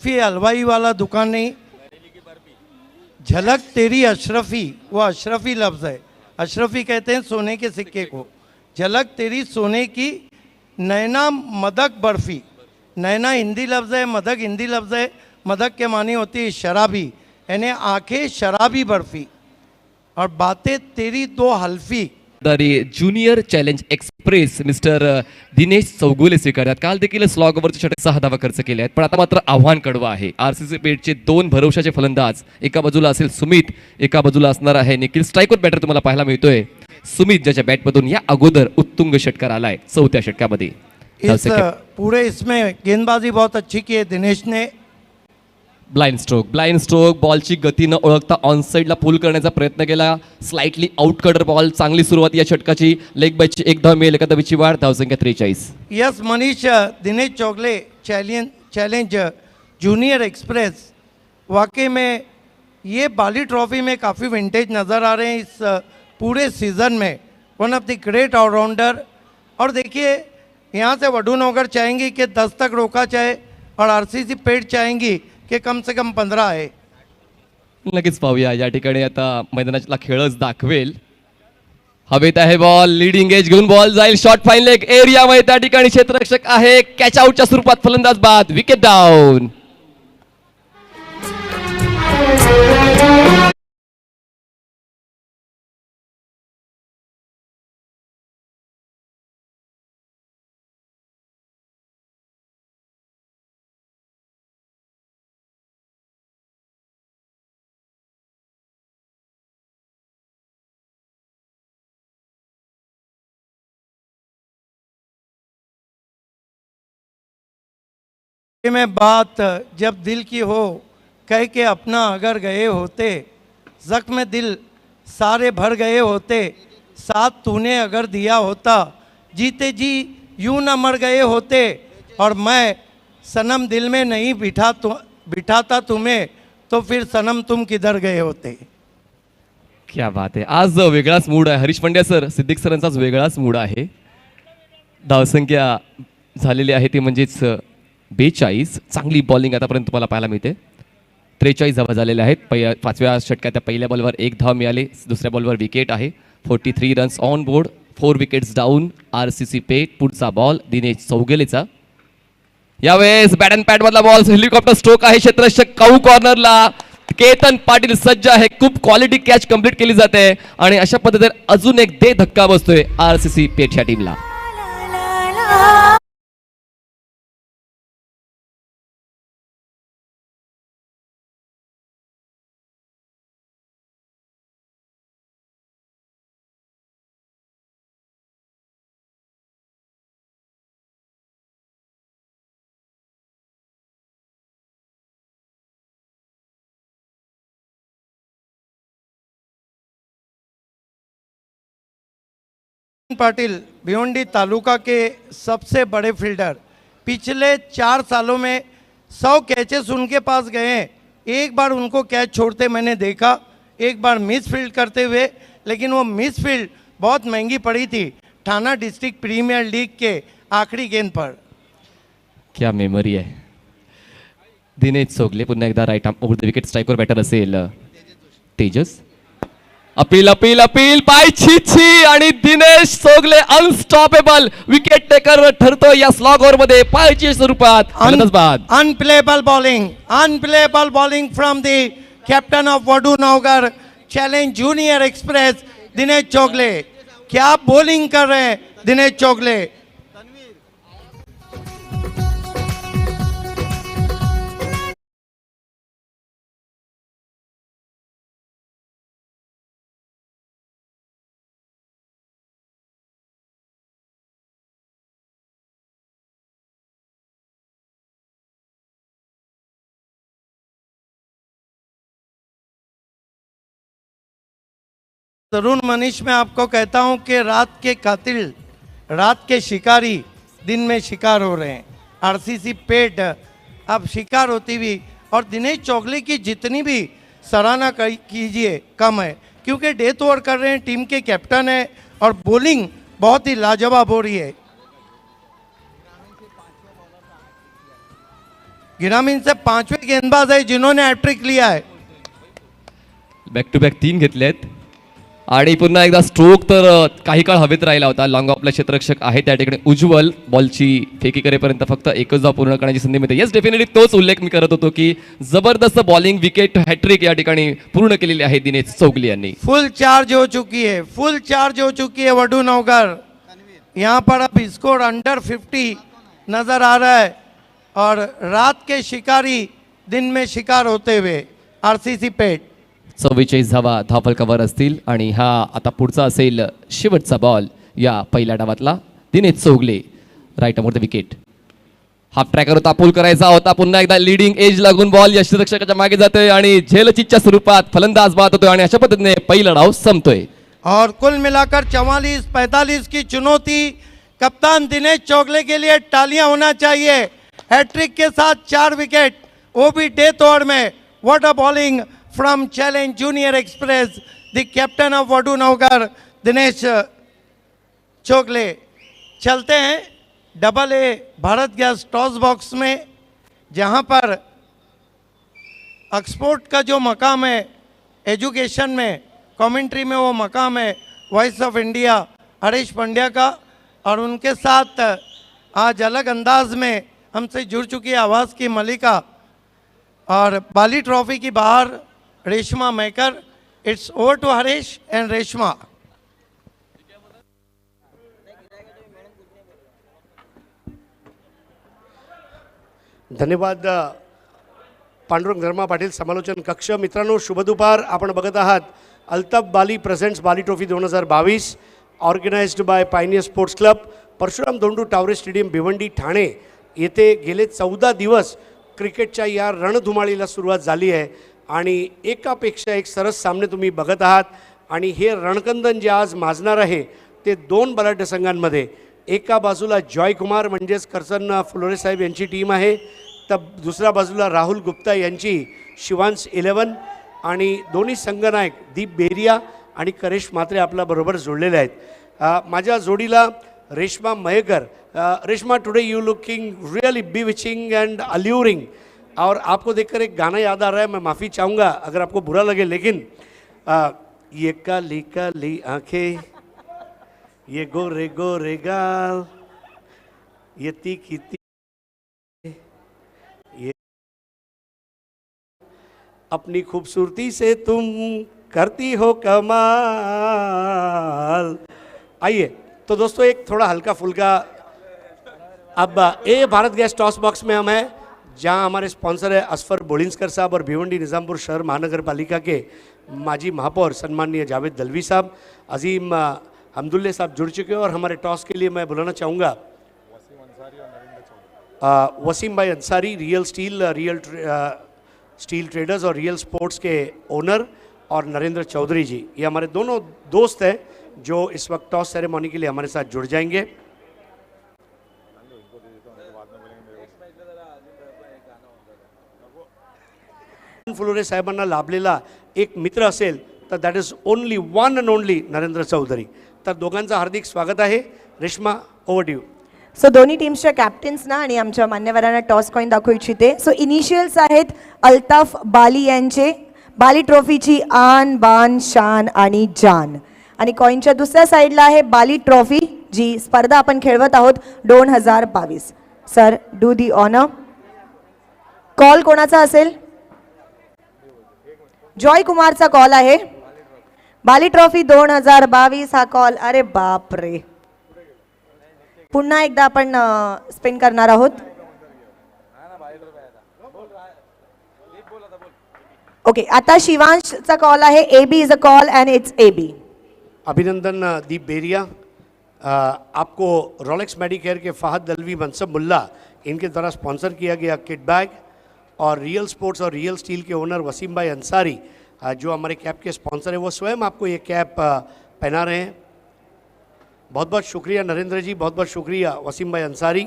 फिर हलवाई वाला दुकान नहीं, झलक तेरी अशरफी, वो अशरफी लफ्ज़ है. अशरफी कहते हैं सोने के सिक्के को. झलक तेरी सोने की नैना मदक बर्फी. नैना हिंदी लफ्ज़ है, मदक हिंदी लफ्ज़ है. मदक के मानी होती है शराबी, यानी आंखें शराबी बर्फी, और बातें तेरी दो हल्फी. Junior challenge express mister Dinesh Chougule स्वीकारतात. काल देखील स्लॉग ओव्हरचे षटक 6 धावा खर्च केले आहेत, पण आता मात्र आव्हान कडवं आहे. आरसीसी पेठचे 2 भरवशाचे फलंदाज, एका बाजूला असेल सुमित, एका बाजूला असणार आहे निखिल. स्ट्राईकवर बॅटर तुम्हाला पाहायला मिळतोय सुमित, ज्याच्या बॅटमधून या अगोदर उत्तुंग षटकार आलाय 4थ्या षटकामध्ये. पूरे इसमें गेंदबाजी बहुत अच्छी की है दिनेश ने. ब्लाइंड स्ट्रोक बॉलची गती न ओळखता ऑन साईडला पुल करण्याचा प्रयत्न केला. Slightly out cutter ball. चांगली सुरुवात या षटकाची. लेग बायची एक धाव मिळेल, एका धावेची वाढ, धावसंख्या 43. Yes Manish, Dinesh Chougule challenge junior express, वाकई में ये बाली ट्रॉफी में काफ़ी विंटेज नज़र आ रहे हैं इस पूरे सीज़न में. One of the great allrounder. और देखिए यहाँ से वडू नौकर चाहेंगी कि 10 तक रोका जाए, और आरसीसी पेठ चाहेंगी कि कम से कम 15 आहे. लगेच पाहूया या ठिकाणी आता मैदानातला खेळच दाखवेल. हवेत आहे बॉल, लीडिंग एज घेऊन बॉल जाईल शॉर्ट फाईन लेग एरियामध्ये. त्या ठिकाणी क्षेत्ररक्षक आहे, कॅच आउटच्या स्वरूपात फलंदाज बाद, विकेट डाऊन. में बात जब दिल की हो, कह के अपना अगर गए होते, जख्म दिल सारे भर गए होते, साथ तूने अगर दिया होता, जीते जी यूं न मर गए होते, और मैं सनम दिल में नहीं बिठाता तुम्हें, तो फिर सनम तुम किधर गए होते. क्या बात आहे. आज वेगळाच मूड आहे. हरीश पंड्या सर, सिद्दीक सरांचाच वेगळाच मूड आहे. धावसंख्या झालेली आहे ती म्हणजेच 42. चांगली बॉलिंग आतापर्यंत तुम्हाला पाहायला मिळते. 43 धावा झालेल्या आहेत. 5व्या षटकात त्या पहिल्या बॉलवर 1 धाव मिळाली, दुसऱ्या बॉलवर विकेट आहे. 43 runs on board, 4 wickets down. RCC Peth. पुढचा बॉल दिनेश चौगुलेचा. यावेळेस बॅट अँड पॅड मधला बॉल, हेलिकॉप्टर स्ट्रोक आहे. क्षेत्ररक्षक काऊ कॉर्नरला. केतन पाटील सज्ज आहे. खूप क्वालिटी कॅच कंप्लीट केली जाते आणि अशा पद्धतीने अजून एक दे धक्का बसतोय आरसीसी पेठच्या टीमला. पाटिल भिवंडी तालुका के सबसे बड़े फील्डर. पिछले 4 सालों में 100 कैचेस उनके पास गए हैं. एक बार उनको कैच छोड़ते मैंने देखा, एक बार मिस फील्ड करते हुए, लेकिन वो मिस फील्ड बहुत महंगी पड़ी थी ठाना डिस्ट्रिक्ट प्रीमियर लीग के आखिरी गेंद पर. क्या मेमरी आहे. दिनेश चौगले पुन्हा एकदा right arm over the wicket. स्ट्राईकवर बॅटर असेल तेजस. अपील अपील अपील, पाय छी आणि Dinesh Chougule unstoppable wicket taker ठरतो या स्लॉग ओव्हर मध्ये पायच्या स्वरूपात. Unplayable bowling from the captain of Vadu Naugar challenge junior express Dinesh Chougule. क्या बॉलिंग कर रहे हैं. दिनेश चोगले। तरुण मनीष, मैं आपको कहता हूं कि रात के कातिल, रात के शिकारी दिन में शिकार हो रहे हैं। आरसीसी पेट अब शिकार होती हुई, और दिनेश चोगले की जितनी भी सराहना कीजिए कम है, क्योंकि डेथ ओवर कर रहे हैं, टीम के कैप्टन है और बॉलिंग बहुत ही लाजवाब हो रही है। ग्रामीण से 5वें गेंदबाज है जिन्होंने हैट्रिक लिया है। बॅक टू बॅक 3 घेतलेत आणि पुन्हा एकदा स्ट्रोक तर काही काळ हवेत राहिला होता. लॉंग ऑफला क्षेत्ररक्षक आहे त्या ठिकाणी उज्ज्वल, बॉलची फेकी करेपर्यंत फक्त एकच धाव पूर्ण करण्याची संधी मिळते. येस, डेफिनेटली तोच उल्लेख मी करत होतो की जबरदस्त बॉलिंग, विकेट, हॅट्रिक या ठिकाणी पूर्ण केलेली आहे दिनेश चौगले यांनी. फुल चार्ज हो चुकी है, फुल चार्ज हो चुकी है वडू नवगर। यहाँ पर अब स्कोर अंडर 50 नजर आ रहा है और रात के शिकारी दिन में शिकार होते हुए आरसीसी पेट। 44 धावा धावफलकावर असतील आणि हा आता पुढचा असेल शेवटचा बॉल या पहिल्या डावातला. दिनेश चौगले राईट अमोर द विकेट. हाफ ट्रॅकर तापूल करायचा होता. पुन्हा एकदा लीडिंग एज लागून बॉल यष्टिरक्षकाच्या मागे जातोय आणि झेलचीच्या स्वरूपात फलंदाज बाद होतोय आणि अशा पद्धतीने पहिला डाव संपतोय. और कुल मिलाकर 44-45 की चुनौती कप्तान दिनेश चोगले के लिए तालियां होना चाहिए। हैट्रिक के साथ 4 विकेट, वो भी डेथ ओवर में। What a bowling from challenge junior express, the captain of Vadu Navgar Dinesh Chougule. चलते हैं double A Bharat gas toss box में, जहां पर एक्सपोर्ट का जो मकाम है, एजुकेशन में, कमेंट्री में वो मकाम है voice of India Harish Pandya का, और उनके साथ आज अलग अंदाज में हमसे जुड़ चुकी है आवाज़ की मलिका और बाली ट्रॉफी की बाहर Reshma maker. It's over to Harish and Reshma. धन्यवाद पांडुरंग धर्मा पाटील, समालोचन कक्ष. मित्रांनो, शुभ दुपार. आपण बघत आहात Altaf Bali presents Bali trophy 2022 organised by pioneer sports club, Parshuram Dhondu Taware stadium Bhiwandi Thane येथे गेले 14 दिवस क्रिकेटच्या या रणधुमाळीला सुरुवात झाली आहे आणि एकापेक्षा एक सरस सामने तुम्ही बघत आहात. आणि हे रणकंदन जे आज माजणार आहे ते 2 बलाढ्य संघांमध्ये. एका बाजूला जॉयकुमार म्हणजेच करसन फुलोरे साहेब यांची टीम आहे, तर दुसऱ्या बाजूला राहुल गुप्ता यांची शिवांश 11, आणि दोन्ही संघनायक दीप बेरिया आणि करेश म्हात्रे आपल्याबरोबर जोडलेले आहेत. माझ्या जोडीला Reshma Mayekar. Reshma, today you looking really bewitching and alluring, और आपको देखकर एक गाना याद आ रहा है. मैं माफ़ी चाहूँगा अगर आपको बुरा लगे, लेकिन ये काली काली आंखें, ये गोरे गोरे गाल, ये तीखी तीखी, ये अपनी खूबसूरती से तुम करती हो कमाल. आइए तो दोस्तों, एक थोड़ा हल्का फुल्का. अब ए भारत गैस टॉस बॉक्स में हम हैं, जहां हमारे स्पॉन्सर है असफर बोलिंस्कर साहब और भिवंडी निज़ामपुर शहर महानगर पालिका के माजी महापौर सम्माननीय जावेद दलवी साहब. अजीम हमदुल्ले साहब जुड़ चुके हैं और हमारे टॉस के लिए मैं बुलाना चाहूँगा वसीम भाई अंसारी, रियल स्टील ट्रेडर्स और रियल स्पोर्ट्स के ओनर, और नरेंद्र चौधरी जी. ये हमारे दोनों दोस्त हैं जो इस वक्त टॉस सेरेमनी के लिए हमारे साथ जुड़ जाएंगे. फुलोरे साहेबांना लाभलेला एक मित्र असेल तर that is only one and only Narendra Chaudhary. तर दोघांचं हार्दिक स्वागत आहे. Reshma, over to you. So दोन्ही टीम्सच्या कॅप्टन्सना आणि आमच्या मान्यवरांना टॉस कॉइन दाखवू इच्छिते. सो इनिशियल्स आहेत अल्ताफ बाली यांचे. बाली ट्रॉफीची आन बान शान आणि जान, आणि कॉइनच्या दुसऱ्या साईडला आहे बाली ट्रॉफी, जी स्पर्धा आपण खेळवत आहोत 2022. Sir, do the honour. Call कोणाचा असेल? जॉय कुमारचा कॉल आहे. बाली ट्रॉफी 2022 हा कॉल. अरे बाप रे, पुन्हा एकदा आपण स्पिन करणार आहोत. ओके, आता शिवांशचा कॉल आहे. AB is a call and it's AB. अभिनंदन दीप बेरिया. आपको रोलेक्स मेडिकेयर के फहद दलवी मनसब मुल्ला इनके द्वारा स्पॉन्सर किया गया किट बैग और रियल स्पोर्ट्स और रियल स्टील के ओनर वसीम भाई अंसारी जो हमारे कैप के स्पॉन्सर है वो स्वयं आपको ये कैप पहना रहे हैं. बहुत बहुत शुक्रिया नरेंद्र जी, बहुत बहुत शुक्रिया वसीम भाई Ansari.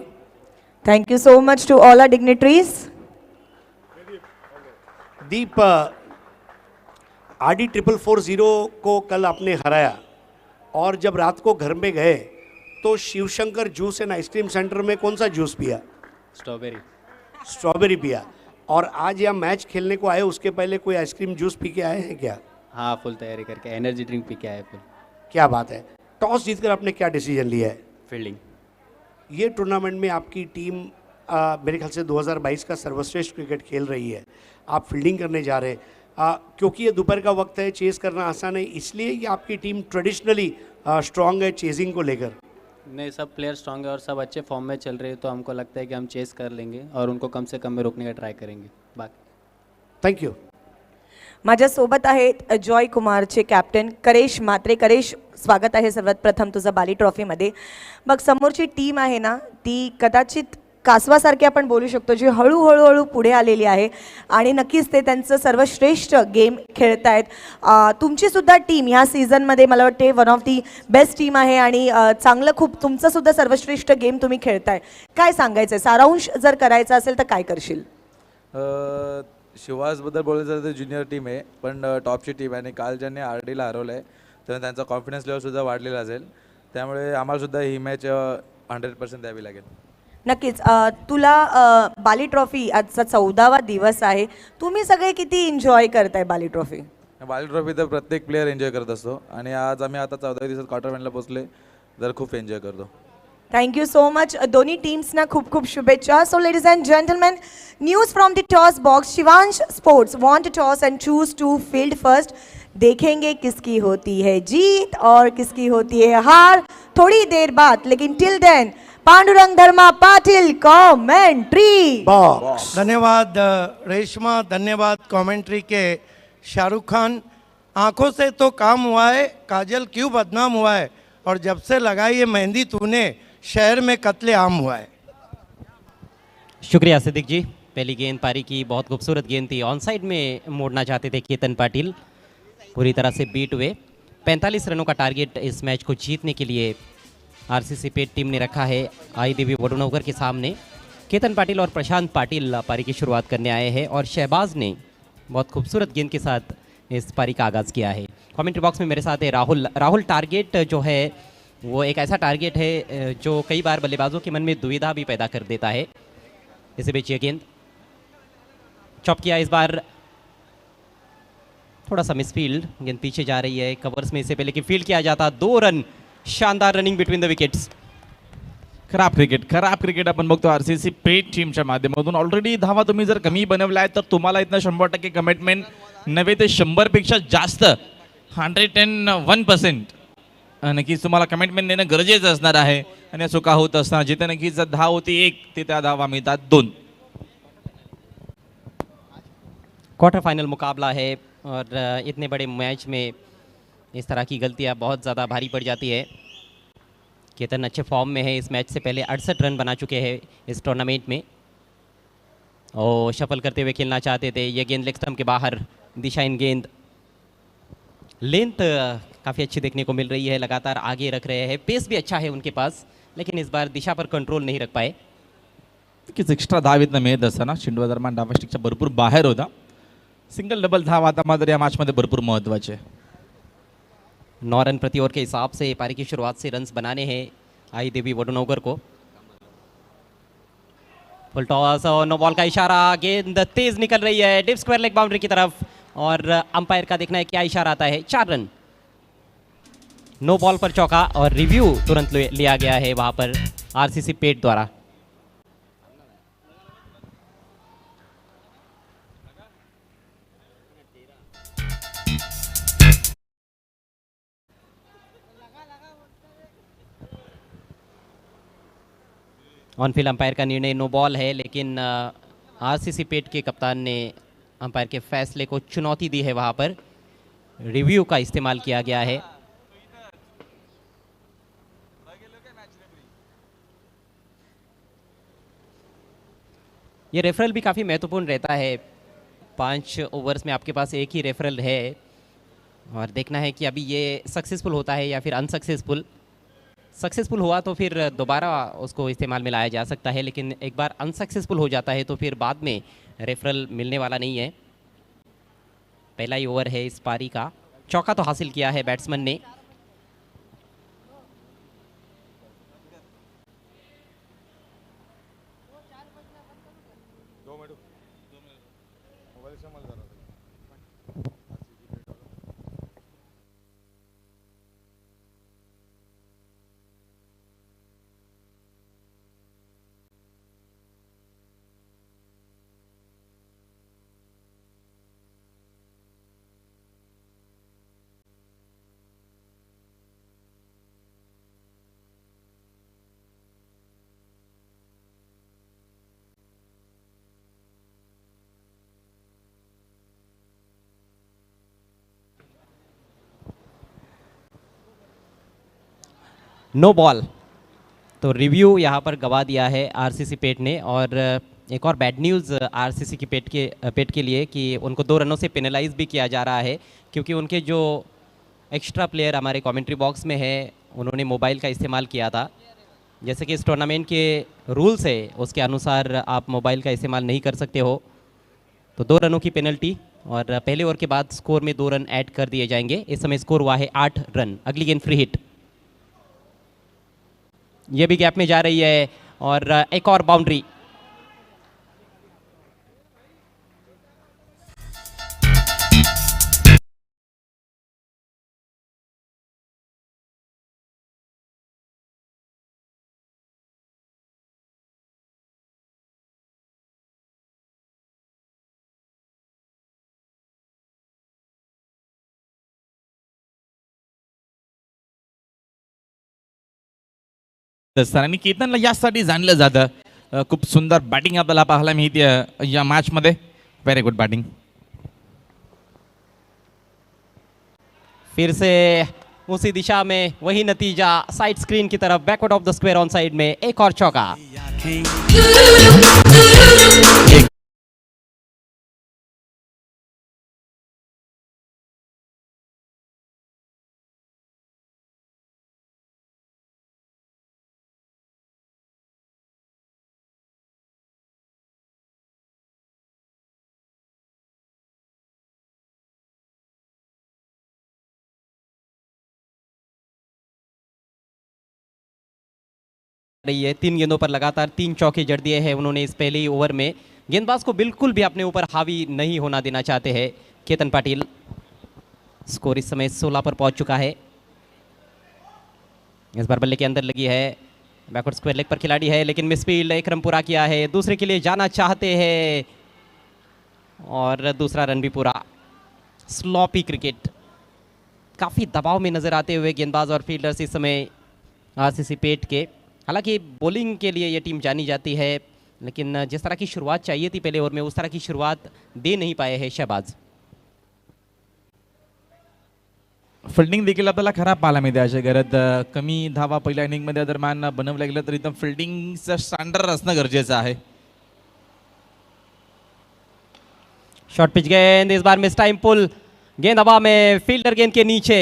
Thank you so much to all our dignitaries. Deep, RD 4440 को कल आपने हराया और जब रात को घर में गए तो Shivshankar juice and ice cream centre में कौन सा जूस पिया? स्ट्रॉबेरी पिया. और आज यहाँ मैच खेलने को आए उसके पहले कोई आइसक्रीम जूस पी के आए हैं क्या? हाँ, फुल तैयारी करके एनर्जी ड्रिंक पी के आए फुल. क्या बात है. टॉस जीतकर आपने क्या डिसीजन लिया है? फील्डिंग. ये टूर्नामेंट में आपकी टीम मेरे ख्याल से 2022 का सर्वश्रेष्ठ क्रिकेट खेल रही है. आप फील्डिंग करने जा रहे हैं क्योंकि ये दोपहर का वक्त है, चेस करना आसान है, इसलिए कि आपकी टीम ट्रेडिशनली स्ट्रांग है चेजिंग को लेकर? नहीं, सब प्लेयर स्ट्रांग है और सब अच्छे फॉर्म में चल रहे हैं, तो हमको लगता है कि हम चेस कर लेंगे और उनको कम से कम में रोकने का ट्राय करेंगे. बाकी थँक यू. माझ्यासोबत आहेत जॉय कुमारचे कॅप्टन करेश म्हात्रे. करेश, स्वागत आहे सर्वात प्रथम तुझं बाली ट्रॉफीमध्ये. मग समोरची टीम आहे ना, ती कदाचित कासवासारखी आपण बोलू शकतो, जी हळूहळू पुढे आलेली आहे आणि नक्कीच ते त्यांचं सर्वश्रेष्ठ गेम खेळत आहेत. तुमची सुद्धा टीम ह्या सीझनमध्ये मला वाटते one of the best team आहे आणि चांगलं खूप तुमचं सुद्धा सर्वश्रेष्ठ गेम तुम्ही खेळताय. काय सांगायचं आहे, सारांश जर करायचा असेल तर काय करशील? शिवासबद्दल बोलायचं तर ज्युनियर टीम आहे पण टॉपची टीम आहे आणि काल ज्यांनी RDला हरवलं आहे तर त्यांचा कॉन्फिडन्स लेवलसुद्धा वाढलेला असेल, त्यामुळे आम्हालासुद्धा ही मॅच 100% द्यावी लागेल. नक्कीच. तुला बाली ट्रॉफी आजचा 14वा दिवस आहे. तुम्ही सगळे किती एन्जॉय करताय बाली ट्रॉफी? बाली ट्रॉफी तर प्रत्येक प्लेअर एन्जॉय करत असतो आणि आज आम्ही आता 14व्या दिवसात क्वार्टर फायनलला पोहोचले तर खूप एन्जॉय करतो. Thank you so much. दोन्ही टीम्सना खूप खूप शुभेच्छा. So ladies and gentleman, news from the toss box. Shivansh sports want to toss and choose to field first. देखेंगे किसकी होती है जीत और किसकी होती है हार थोड़ी देर बाद, लेकिन till then Pandurang Dharma Patil commentary box. धन्यवाद रेशमा, धन्यवाद कमेंट्री के शाहरुख खान. आंखों से तो काम हुआ है, काजल क्यों बदनाम हुआ है, और जब से लगाई ये मेहंदी तूने शहर में कत्ले आम हुआ है. शुक्रिया सिद्दीक जी. पहली गेंद पारी की बहुत खूबसूरत गेंद थी, ऑन साइड में मोड़ना चाहते थे केतन पाटिल, पूरी तरह से बीट हुए. 45 रनों का टारगेट इस मैच को जीतने के लिए RCC पेट टीम ने रखा है आई देवी वडुनगर के सामने. केतन पाटिल और प्रशांत पाटिल पारी की शुरुआत करने आए हैं और शहबाज ने बहुत खूबसूरत गेंद के साथ इस पारी का आगाज़ किया है. कमेंट्री बॉक्स में मेरे साथ है राहुल. राहुल, टारगेट जो है वो एक ऐसा टारगेट है जो कई बार बल्लेबाजों के मन में दुविधा भी पैदा कर देता है. इसी बीच ये गेंद चॉप किया, इस बार थोड़ा सा मिसफील्ड, गेंद पीछे जा रही है कवर्स में, इससे पहले कि फील्ड किया जाता. 2 रन, शानदार रनिंग बिटवीन द विकेट्स. खराब क्रिकेट आपण बघतो RCC पेट टीमच्या माध्यमातून. ऑलरेडी धावा तुम्ही जर कमी बनवल्या तर तुम्हाला इथनं 100% कमिटमेंट नव्हे ते 100पेक्षा जास्त 101% नक्कीच तुम्हाला कमिटमेंट देणं गरजेचं असणार आहे आणि असं का होत असणार. जिथे नक्कीच धाव होती 1 ते त्या धावा मिळतात 2. क्वार्टर फाइनल मुकाबला है और इतने बड़े मैच में इस तरह की गलतियां बहुत ज़्यादा भारी पड़ जाती है. केतन अच्छे फॉर्म में है, इस मैच से पहले 68 रन बना चुके हैं इस टूर्नामेंट में और शफल करते हुए खेलना चाहते थे. ये गेंद लेग स्टंप के बाहर, दिशा इन गेंद, लेंथ काफ़ी अच्छी देखने को मिल रही है, लगातार आगे रख रहे हैं, पेस भी अच्छा है उनके पास, लेकिन इस बार दिशा पर कंट्रोल नहीं रख पाए. नक्कीच एक्स्ट्रा धाव इथनं मिळत असताना शिंडवा दरम्यान डायस्टिकच्या भरपूर बाहेर होता. सिंगल डबल धाव आता मात्र या मैचमध्ये भरपूर महत्त्वाचे. 9 रन प्रति ओवर के हिसाब से पारी की शुरुआत से रन्स बनाने हैं आई देवी वडुनगर को. फुल टॉस और नो बॉल का इशारा, गेंद तेज निकल रही है डिप स्क्वायर लेग बाउंड्री की तरफ और अंपायर का देखना है क्या इशारा आता है. 4 रन, नो बॉल पर चौका और रिव्यू तुरंत लिया गया है वहां पर RCC पेट द्वारा. ऑन फील्ड अंपायर का निर्णय नो बॉल है, लेकिन आरसीसी पेट के कप्तान ने अंपायर के फैसले को चुनौती दी है। वहाँ पर रिव्यू का इस्तेमाल किया गया है। ये रेफरल भी काफ़ी महत्वपूर्ण रहता है। 5 ओवर्स में आपके पास एक ही रेफरल है और देखना है कि अभी ये सक्सेसफुल होता है या फिर अनसक्सेसफुल। सक्सेसफुल हुआ तो फिर दोबारा उसको इस्तेमाल में लाया जा सकता है, लेकिन एक बार अनसक्सेसफुल हो जाता है तो फिर बाद में रेफरल मिलने वाला नहीं है। पहला ही ओवर है इस पारी का। चौका तो हासिल किया है बैट्समैन ने। नो बॉल, तो रिव्यू यहाँ पर गवा दिया है आरसीसी पेट ने। और एक और बैड न्यूज़ आरसीसी की पेट के लिए कि उनको 2 रनों से पेनलाइज भी किया जा रहा है, क्योंकि उनके जो एक्स्ट्रा प्लेयर हमारे कमेंट्री बॉक्स में है उन्होंने मोबाइल का इस्तेमाल किया था। जैसे कि इस टूर्नामेंट के रूल्स है उसके अनुसार आप मोबाइल का इस्तेमाल नहीं कर सकते हो। तो 2 रनों की पेनल्टी और पहले ओवर के बाद स्कोर में 2 रन ऐड कर दिए जाएंगे। इस समय स्कोर हुआ है 8 रन। अगली गेंद फ्री हिट, ये भी गैप में जा रही है और एक और बाउंड्री। आणि केतनला यासाठी जाणलं जातं। खूप सुंदर बॅटिंग आपल्याला पाहायला मिळते या मॅच मध्ये। Very good batting. फिर से उसी दिशा में वही नतीजा, साइड स्क्रीन की तरफ, backward of the square on side में एक और चौका। रही है 3 गेंदों पर लगातार 3 चौके जड़ दिए हैं उन्होंने इस पहले ही ओवर में। गेंदबाज को बिल्कुल भी अपने ऊपर हावी नहीं होना देना चाहते हैं केतन पाटिल। स्कोर इस समय 16 पर पहुंच चुका है। इस बार बल्ले के अंदर लगी है, बैकवर्ड स्क्वायर लेग पर खिलाड़ी है, लेकिन मिसफील्ड। 1 रन पूरा किया है, दूसरे के लिए जाना चाहते हैं और दूसरा रन भी पूरा। स्लॉपी क्रिकेट, काफ़ी दबाव में नजर आते हुए गेंदबाज और फील्डर्स इस समय आरसीसी पेट के। हालांकि बॉलिंग के लिए ये टीम जानी जाती है, लेकिन जिस तरह की शुरुआत चाहिए थी पहले ओवर में उस तरह की शुरुआत दे नहीं पाए हैं शहबाज। फिल्डिंग देखील आपल्याला खराब पाहायला मिळते अशा घरात। कमी धावा पहिल्या इनिंग मध्ये दरम्यान बनवल्या गेलं तर इथं फिल्डिंगचं स्टँडर्ड असणं गरजेचं आहे। शॉर्ट पिच गेंद, इस बार मिस टाइम पुल, गेंद हवा में, फील्डर गेंद के नीचे।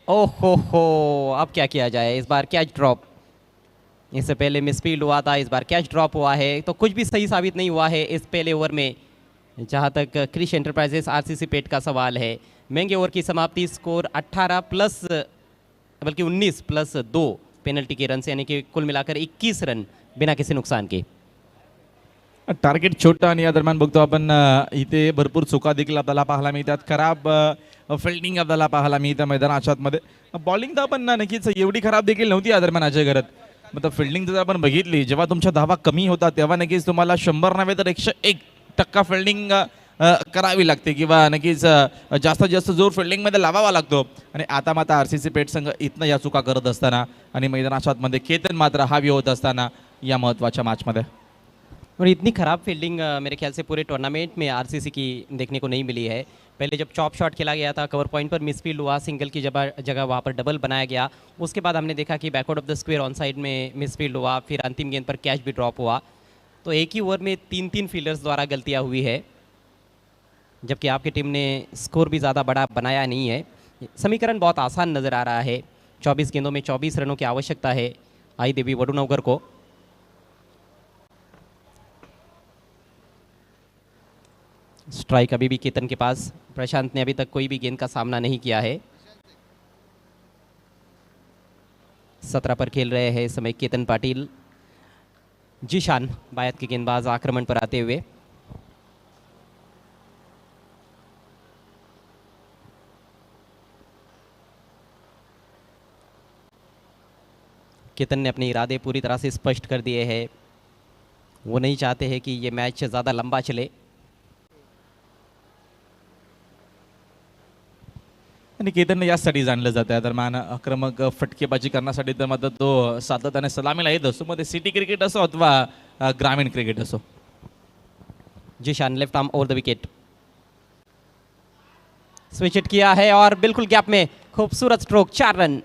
ओहो, अब क्या किया जाए। इस बार कैच ड्रॉप, इससे पहले मिसफील्ड हुआ था, इस बार कैच ड्रॉप हुआ है, तो कुछ भी सही साबित नहीं हुआ है इस पहले ओवर में जहां तक क्रिश एंटरप्राइजेस आरसीसी पेट का सवाल है। महंगे ओवर की समाप्ति, स्कोर 18 प्लस बल्कि 19 प्लस 2 पेनल्टी के रन से, यानी कि कुल मिलाकर 21 रन बिना किसी नुकसान के। टार्गेट छोटा आणि या दरम्यान बघतो आपण इथे भरपूर चुका देखील आपल्याला पाहायला मिळतात। खराब फिल्डिंग आपल्याला पाहायला मिळतं मैदानाच्या आतमध्ये। बॉलिंग तर आपण नक्कीच एवढी खराब देखील नव्हती या दरम्यान अजय घरत। मतलब फिल्डिंग जर आपण बघितली, जेव्हा तुमच्या धावा कमी होतात तेव्हा नक्कीच तुम्हाला 100 नव्हे तर 101% फिल्डिंग करावी लागते किंवा नक्कीच जास्तीत जास्त जोर फिल्डिंगमध्ये लावावा लागतो। आणि आता मात्र आरसीसी पेट संघ इथनं या चुका करत असताना आणि मैदानाच्या आतमध्ये केतन मात्र हावी होत असताना या महत्त्वाच्या मॅचमध्ये. और इतनी ख़राब फील्डिंग मेरे ख्याल से पूरे टूर्नामेंट में आरसीसी की देखने को नहीं मिली है. पहले जब चॉप शॉट खेला गया था, कवर पॉइंट पर मिसफील्ड हुआ, सिंगल की जगह वहाँ पर डबल बनाया गया. उसके बाद हमने देखा कि backward of the square on side में मिसफील्ड हुआ, फिर अंतिम गेंद पर कैच भी ड्रॉप हुआ. तो एक ही ओवर में 3 फील्डर्स द्वारा गलतियाँ हुई है, जबकि आपकी टीम ने स्कोर भी ज़्यादा बड़ा बनाया नहीं है. समीकरण बहुत आसान नज़र आ रहा है. 24 गेंदों में 24 रनों की आवश्यकता है आई देवी वडुनगर को. स्ट्राइक अभी भी केतन के पास. प्रशांत ने अभी तक कोई भी गेंद का सामना नहीं किया है. 17 पर खेल रहे हैं इस समय केतन पाटिल. जीशान बायत के गेंदबाज आक्रमण पर आते हुए. केतन ने अपने इरादे पूरी तरह से स्पष्ट कर दिए हैं. वो नहीं चाहते हैं कि ये मैच ज़्यादा लंबा चले. आणि केतनने यासाठी जाणलं जातं. दरम्यान आक्रमक फटकेबाजी करण्यासाठी तर मात्र तो सातत्याने सलामीला येत असतो, मग ते सिटी क्रिकेट असो अथवा ग्रामीण क्रिकेट असो. Zeeshan left arm over the wicket. Switch it किया है और बिल्कुल गैप में खूबसूरत स्ट्रोक. 4 रन.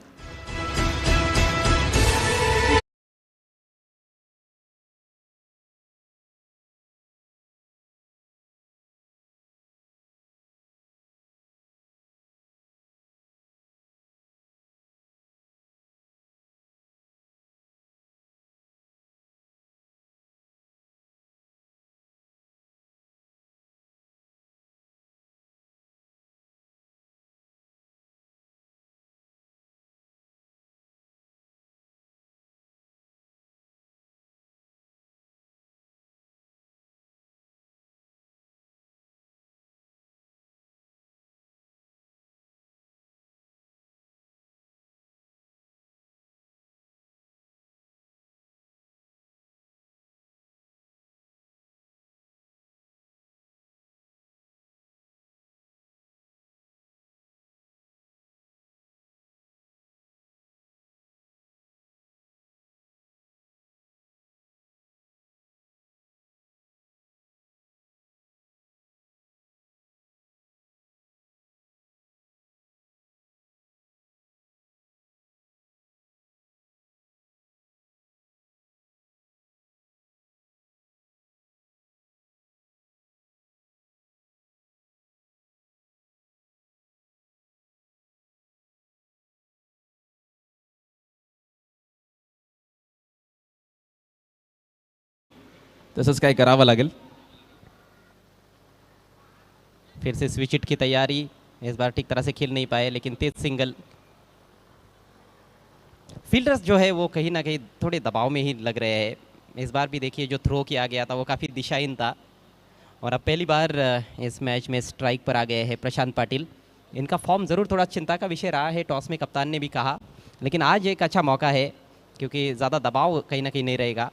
तसंच काय करावं लागेल. फिर से स्विच इट की तैयारी. इस बार ठीक तरह से खेल नहीं पाए, लेकिन तेज सिंगल. फील्डर्स जो है वो कहीं ना कहीं थोड़े दबाव में ही लग रहे हैं. इस बार भी देखिए जो थ्रो किया गया था वो काफ़ी दिशाहीन था. और अब पहली बार इस मैच में स्ट्राइक पर आ गए हैं प्रशांत पाटिल. इनका फॉर्म ज़रूर थोड़ा चिंता का विषय रहा है, टॉस में कप्तान ने भी कहा, लेकिन आज एक अच्छा मौका है क्योंकि ज़्यादा दबाव कहीं ना कहीं नहीं रहेगा.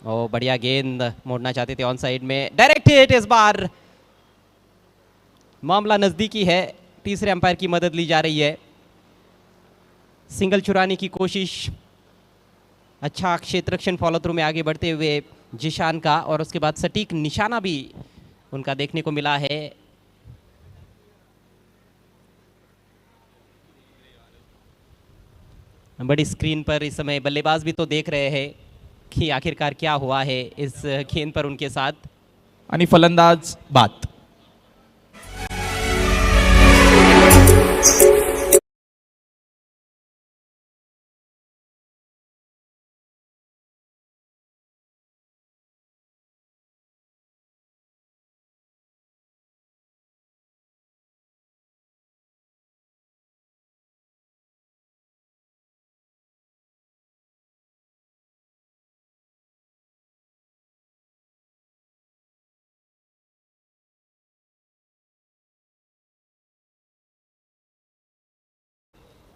और बढ़िया गेंद मोड़ना चाहते थे ऑन साइड में. Direct hit. इस बार मामला नज़दीकी है. तीसरे अंपायर की मदद ली जा रही है. सिंगल चुराने की कोशिश. अच्छा क्षेत्ररक्षण फॉलो थ्रू में आगे बढ़ते हुए जीशान का, और उसके बाद सटीक निशाना भी उनका देखने को मिला है. बड़ी स्क्रीन पर इस समय बल्लेबाज भी तो देख रहे हैं कि आखिरकार क्या हुआ है इस गेंद पर उनके साथ. आणि फलंदाज बाद.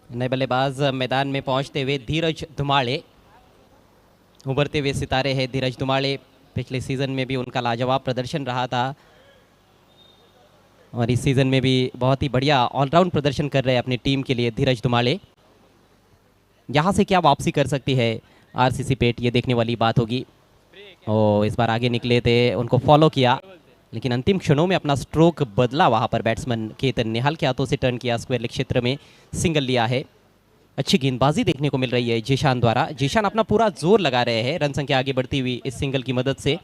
नए बल्लेबाज मैदान में पहुंचते हुए धीरज धुमाड़े. उभरते हुए सितारे हैं धीरज धुमाड़े. पिछले सीज़न में भी उनका लाजवाब प्रदर्शन रहा था और इस सीज़न में भी बहुत ही बढ़िया ऑलराउंड प्रदर्शन कर रहे हैं अपनी टीम के लिए धीरज धुमाड़े. यहाँ से क्या वापसी कर सकती है आरसीसी पेट, ये देखने वाली बात होगी। और इस बार आगे निकले थे, उनको फॉलो किया, लेकिन अंतिम क्षणों में अपना स्ट्रोक बदला। वहाँ पर बैट्समैन केतन निहाल के हाथों से टर्न किया, स्क्वायर लेग क्षेत्र में सिंगल लिया है। अच्छी गेंदबाजी देखने को मिल रही है जीशान द्वारा। जीशान अपना पूरा जोर लगा रहे हैं रन संख्या आगे बढ़ती हुई इस सिंगल की मदद से।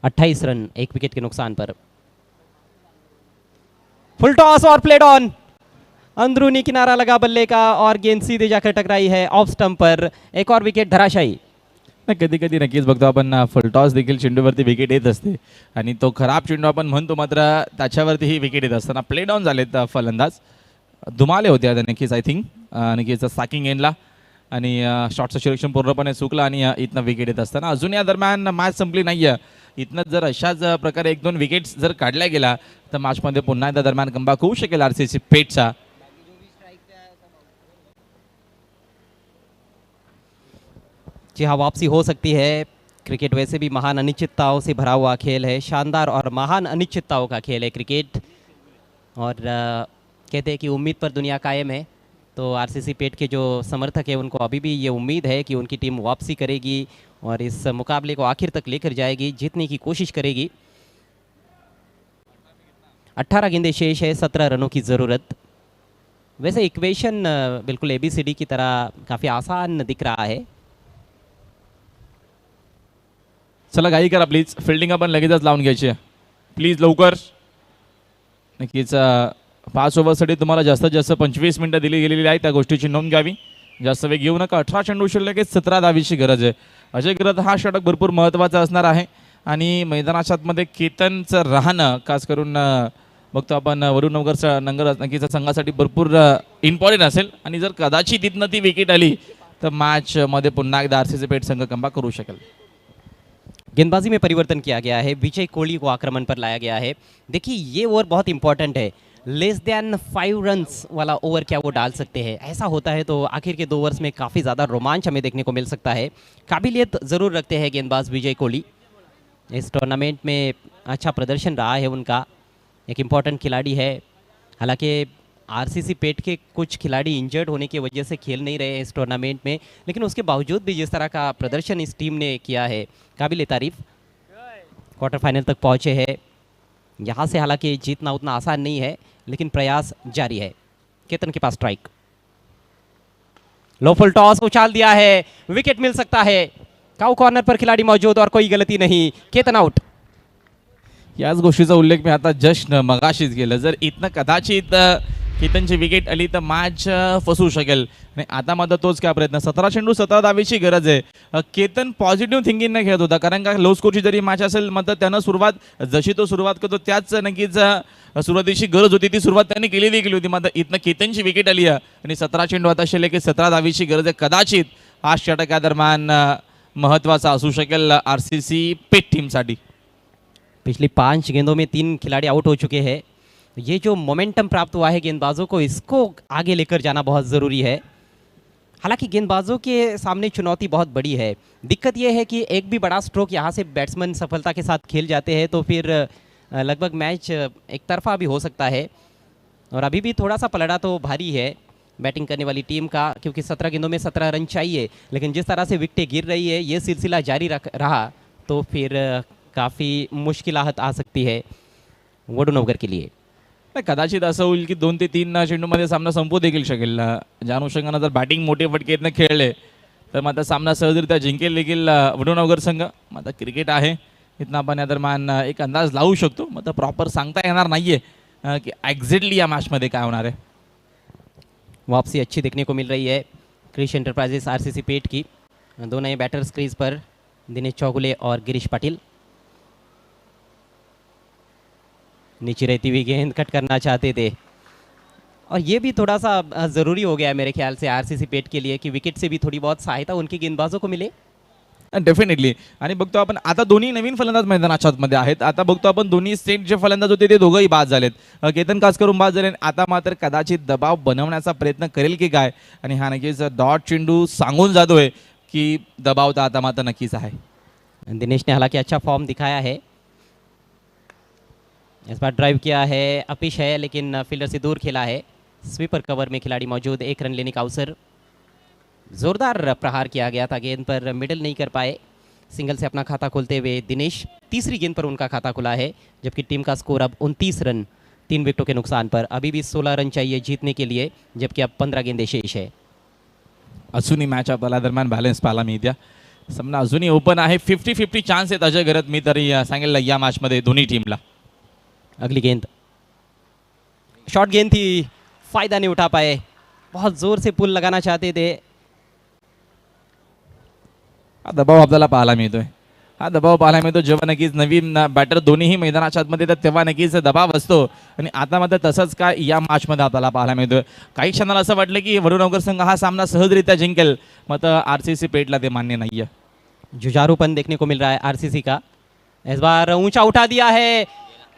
अट्ठाईस रन 1 विकेट के नुकसान पर। फुल टॉस और प्लेड ऑन, अंदरूनी किनारा लगा बल्ले का और गेंद सीधे जाकर टकराई है ऑफ स्टंप पर। एक और विकेट धराशायी। कधी कधी नक्कीच बघतो आपण फुल टॉस देखील चेंडूवरती विकेट येत असते आणि तो खराब चेंडू आपण म्हणतो, मात्र त्याच्यावरतीही विकेट येत असताना प्ले डाऊन झालेत फलंदाज. धुमाले होते आता नक्कीच. आय थिंक नक्कीच सॅकिंग एंडला आणि शॉटचं सिलेक्शन पूर्णपणे चुकलं आणि इथनं विकेट येत असताना अजून या दरम्यान मॅच संपली नाही आहे. इथनं जर अशाच प्रकारे 1-2 विकेट्स जर काढल्या गेला तर मॅचमध्ये पुन्हा एकदा दरम्यान कमबॅक होऊ शकेल आरसीसी पेटचा. जी हाँ, वापसी हो सकती है। क्रिकेट वैसे भी महान अनिश्चितताओं से भरा हुआ खेल है, शानदार और महान अनिश्चितताओं का खेल है क्रिकेट। और कहते हैं कि उम्मीद पर दुनिया कायम है, तो आरसीसी पेट के जो समर्थक हैं उनको अभी भी ये उम्मीद है कि उनकी टीम वापसी करेगी और इस मुकाबले को आखिर तक लेकर जाएगी, जीतने की कोशिश करेगी। 18 गेंदें शेष है, 17 रनों की ज़रूरत। वैसे इक्वेशन बिल्कुल ABCD की तरह काफ़ी आसान दिख रहा है। चला घाई करा प्लीज, फिल्डिंग आपण लगेचच लावून घ्यायची आहे प्लीज, लवकर. नक्कीच 5 ओव्हरसाठी तुम्हाला जास्तीत जास्त 25 मिनिटं दिली गेलेली आहे, त्या गोष्टीची नोंद घ्यावी. जास्त वेग घेऊ नका. 18 चेंडू शिल्लक 17 धावीची गरज आहे. अजय गिरत हा षटक भरपूर महत्त्वाचा असणार आहे आणि मैदानाच्या आतमध्ये केतनचं राहणं खास करून बघतो आपण वरुण नवगरचा नंगर नक्कीच संघासाठी भरपूर इम्पॉर्टंट असेल आणि जर कदाचित तिथनं ती विकेट आली तर मॅचमध्ये पुन्हा एकदा आरसीसी पेट संघ कमबॅक करू शकेल. गेंदबाजी में परिवर्तन किया गया है, विजय कोहली को आक्रमण पर लाया गया है। देखिए ये ओवर बहुत इंपॉर्टेंट है, लेस देन 5 रन्स वाला ओवर क्या वो डाल सकते हैं? ऐसा होता है तो आखिर के 2 ओवर्स में काफ़ी ज़्यादा रोमांच हमें देखने को मिल सकता है। काबिलियत ज़रूर रखते हैं गेंदबाज विजय कोहली, इस टूर्नामेंट में अच्छा प्रदर्शन रहा है उनका, एक इम्पॉर्टेंट खिलाड़ी है। हालांकि आरसीसी पेट के कुछ खिलाड़ी इंजर्ड होने की वजह से खेल नहीं रहे हैं इस टूर्नामेंट में, लेकिन उसके बावजूद भी जिस तरह का प्रदर्शन इस टीम ने किया है काबिल तारीफ। क्वार्टर फाइनल तक पहुंचे हैं, यहाँ से हालांकि जीतना उतना आसान नहीं है, लेकिन प्रयास जारी है। केतन के पास स्ट्राइक, लो फुल टॉस उछाल दिया है, विकेट मिल सकता है। काउ कॉर्नर पर खिलाड़ी मौजूद और कोई गलती नहीं, केतन आउट। याच गोष्टीचा उल्लेख मी आता जस्ट मगाशीच केलं. जर इथनं कदाचित केतनची विकेट आली तर मॅच फसू शकेल आणि आता मात्र तोच काय प्रयत्न. 17 चेंडू 17 धावेची गरज आहे. केतन पॉझिटिव्ह थिंकिंगने खेळत होता, कारण का लो स्कोरची जरी मॅच असेल मात्र त्यानं सुरुवात जशी तो सुरुवात करतो त्याच नक्कीच सुरुवातीची गरज होती ती सुरुवात त्यांनी केली होती. मात्र इथनं केतनची विकेट आली आहे आणि 17 चेंडू आता शिल्लक 17 धावेची गरज आहे. कदाचित हा षटक या दरम्यान महत्त्वाचा असू शकेल आरसीसी पेट टीमसाठी. पिछली 5 गेंदों में 3 खिलाड़ी आउट हो चुके हैं। ये जो मोमेंटम प्राप्त हुआ है गेंदबाजों को, इसको आगे लेकर जाना बहुत ज़रूरी है। हालांकि गेंदबाजों के सामने चुनौती बहुत बड़ी है। दिक्कत यह है कि एक भी बड़ा स्ट्रोक यहाँ से बैट्समैन सफलता के साथ खेल जाते हैं तो फिर लगभग मैच एक तरफा भी हो सकता है। और अभी भी थोड़ा सा पलड़ा तो भारी है बैटिंग करने वाली टीम का, क्योंकि 17 गेंदों में 17 रन चाहिए, लेकिन जिस तरह से विकेटें गिर रही है ये सिलसिला जारी रहा तो फिर काफ़ी मुश्किलात आ सकती है वडुनगर के लिए. कदाचित असं होईल की 2 ते 3 चेंडूमध्ये सामना संपू देखील शकेल. ज्या अनुषंगानं जर बॅटिंग मोठे फटकेतनं खेळले तर मात्र सामना सहजरित्या जिंकेल देखील वडुनगर संघ. मात्र क्रिकेट आहे, इथनं आपण या दरम्यान एक अंदाज लावू शकतो, मात्र प्रॉपर सांगता येणार नाही आहे की एक्झॅक्टली या मॅचमध्ये काय होणार आहे. वापसी अच्छी देखने को मिल रही है क्रिश एंटरप्राइजेस आरसीसी पेट की. 2 नए बैटर्स क्रीज पर, दिनेश चौगुले और गिरीश पाटिल. नीचे रहती हुई गेंद कट करना चाहते थे और ये भी थोड़ा सा ज़रूरी हो गया है मेरे ख्याल से आरसीसी पेट के लिए कि विकेट से भी थोड़ी बहुत सहायता उनके गेंदबाजों को मिले. डेफिनेटली. आणि बघतो आपण आता दोन्ही नवीन फलंदाज मैदानाच्या आतमध्ये आहेत. आता बघतो आपण दोन्ही स्टेट जे फलंदाज होते ते दोघंही बाद झालेत. केतन कासकरून बाद झाले. आता मात्र कदाचित दबाव बनवण्याचा प्रयत्न करेल की काय, आणि हा नक्कीच डॉट चेंडू सांगून जातोय की दबाव तर आता मात्र नक्कीच आहे. दिनेश ने हालांकि अच्छा फॉर्म दिखाया है, इस बार ड्राइव किया है, अपिश है लेकिन फील्डर से दूर खेला है. स्वीपर कवर में खिलाड़ी मौजूद, 1 रन लेने का अवसर। जोरदार प्रहार किया गया था, गेंद पर मिडल नहीं कर पाए। सिंगल से अपना खाता खोलते हुए दिनेश, तीसरी गेंद पर उनका खाता खुला है, जबकि टीम का स्कोर अब 29 रन 3 विकेटों के नुकसान पर। अभी भी 16 रन चाहिए जीतने के लिए, जबकि अब 15 गेंदें शेष है। अजूनही मॅच आपल्याला दरम्यान बॅलन्स पाहायला मिळत्या. सामना अजूनही ओपन आहे. 50-50 चान्स आहेत अजय गरत मी तरी सांगेल या मॅचमध्ये दोन्ही टीमला. अगली गेंद शॉर्ट गेंद थी, फायदा नहीं उठा पाए, बहुत जोर से पुल लगाना चाहते थे। हा दबाव आपल्याला पाहायला मिळतोय. हा दबाव पाहायला मिळतो जेव्हा नक्कीच नवीन बॅटर दोन्हीही मैदानाच्या आतमध्ये येतात तेव्हा नक्कीच दबाव असतो. आणि आता मात्र तसंच काय या मॅचमध्ये आपल्याला पाहायला मिळतोय. काही क्षणाला असं वाटलं की वडूनगर संघ हा सामना सहजरित्या जिंकेल, मात्र आरसीसी पेटला ते मान्य नाहीये. जुझारूपन देखने को मिल रहा है आरसीसी का। इस बार ऊंचा उठा दिया है,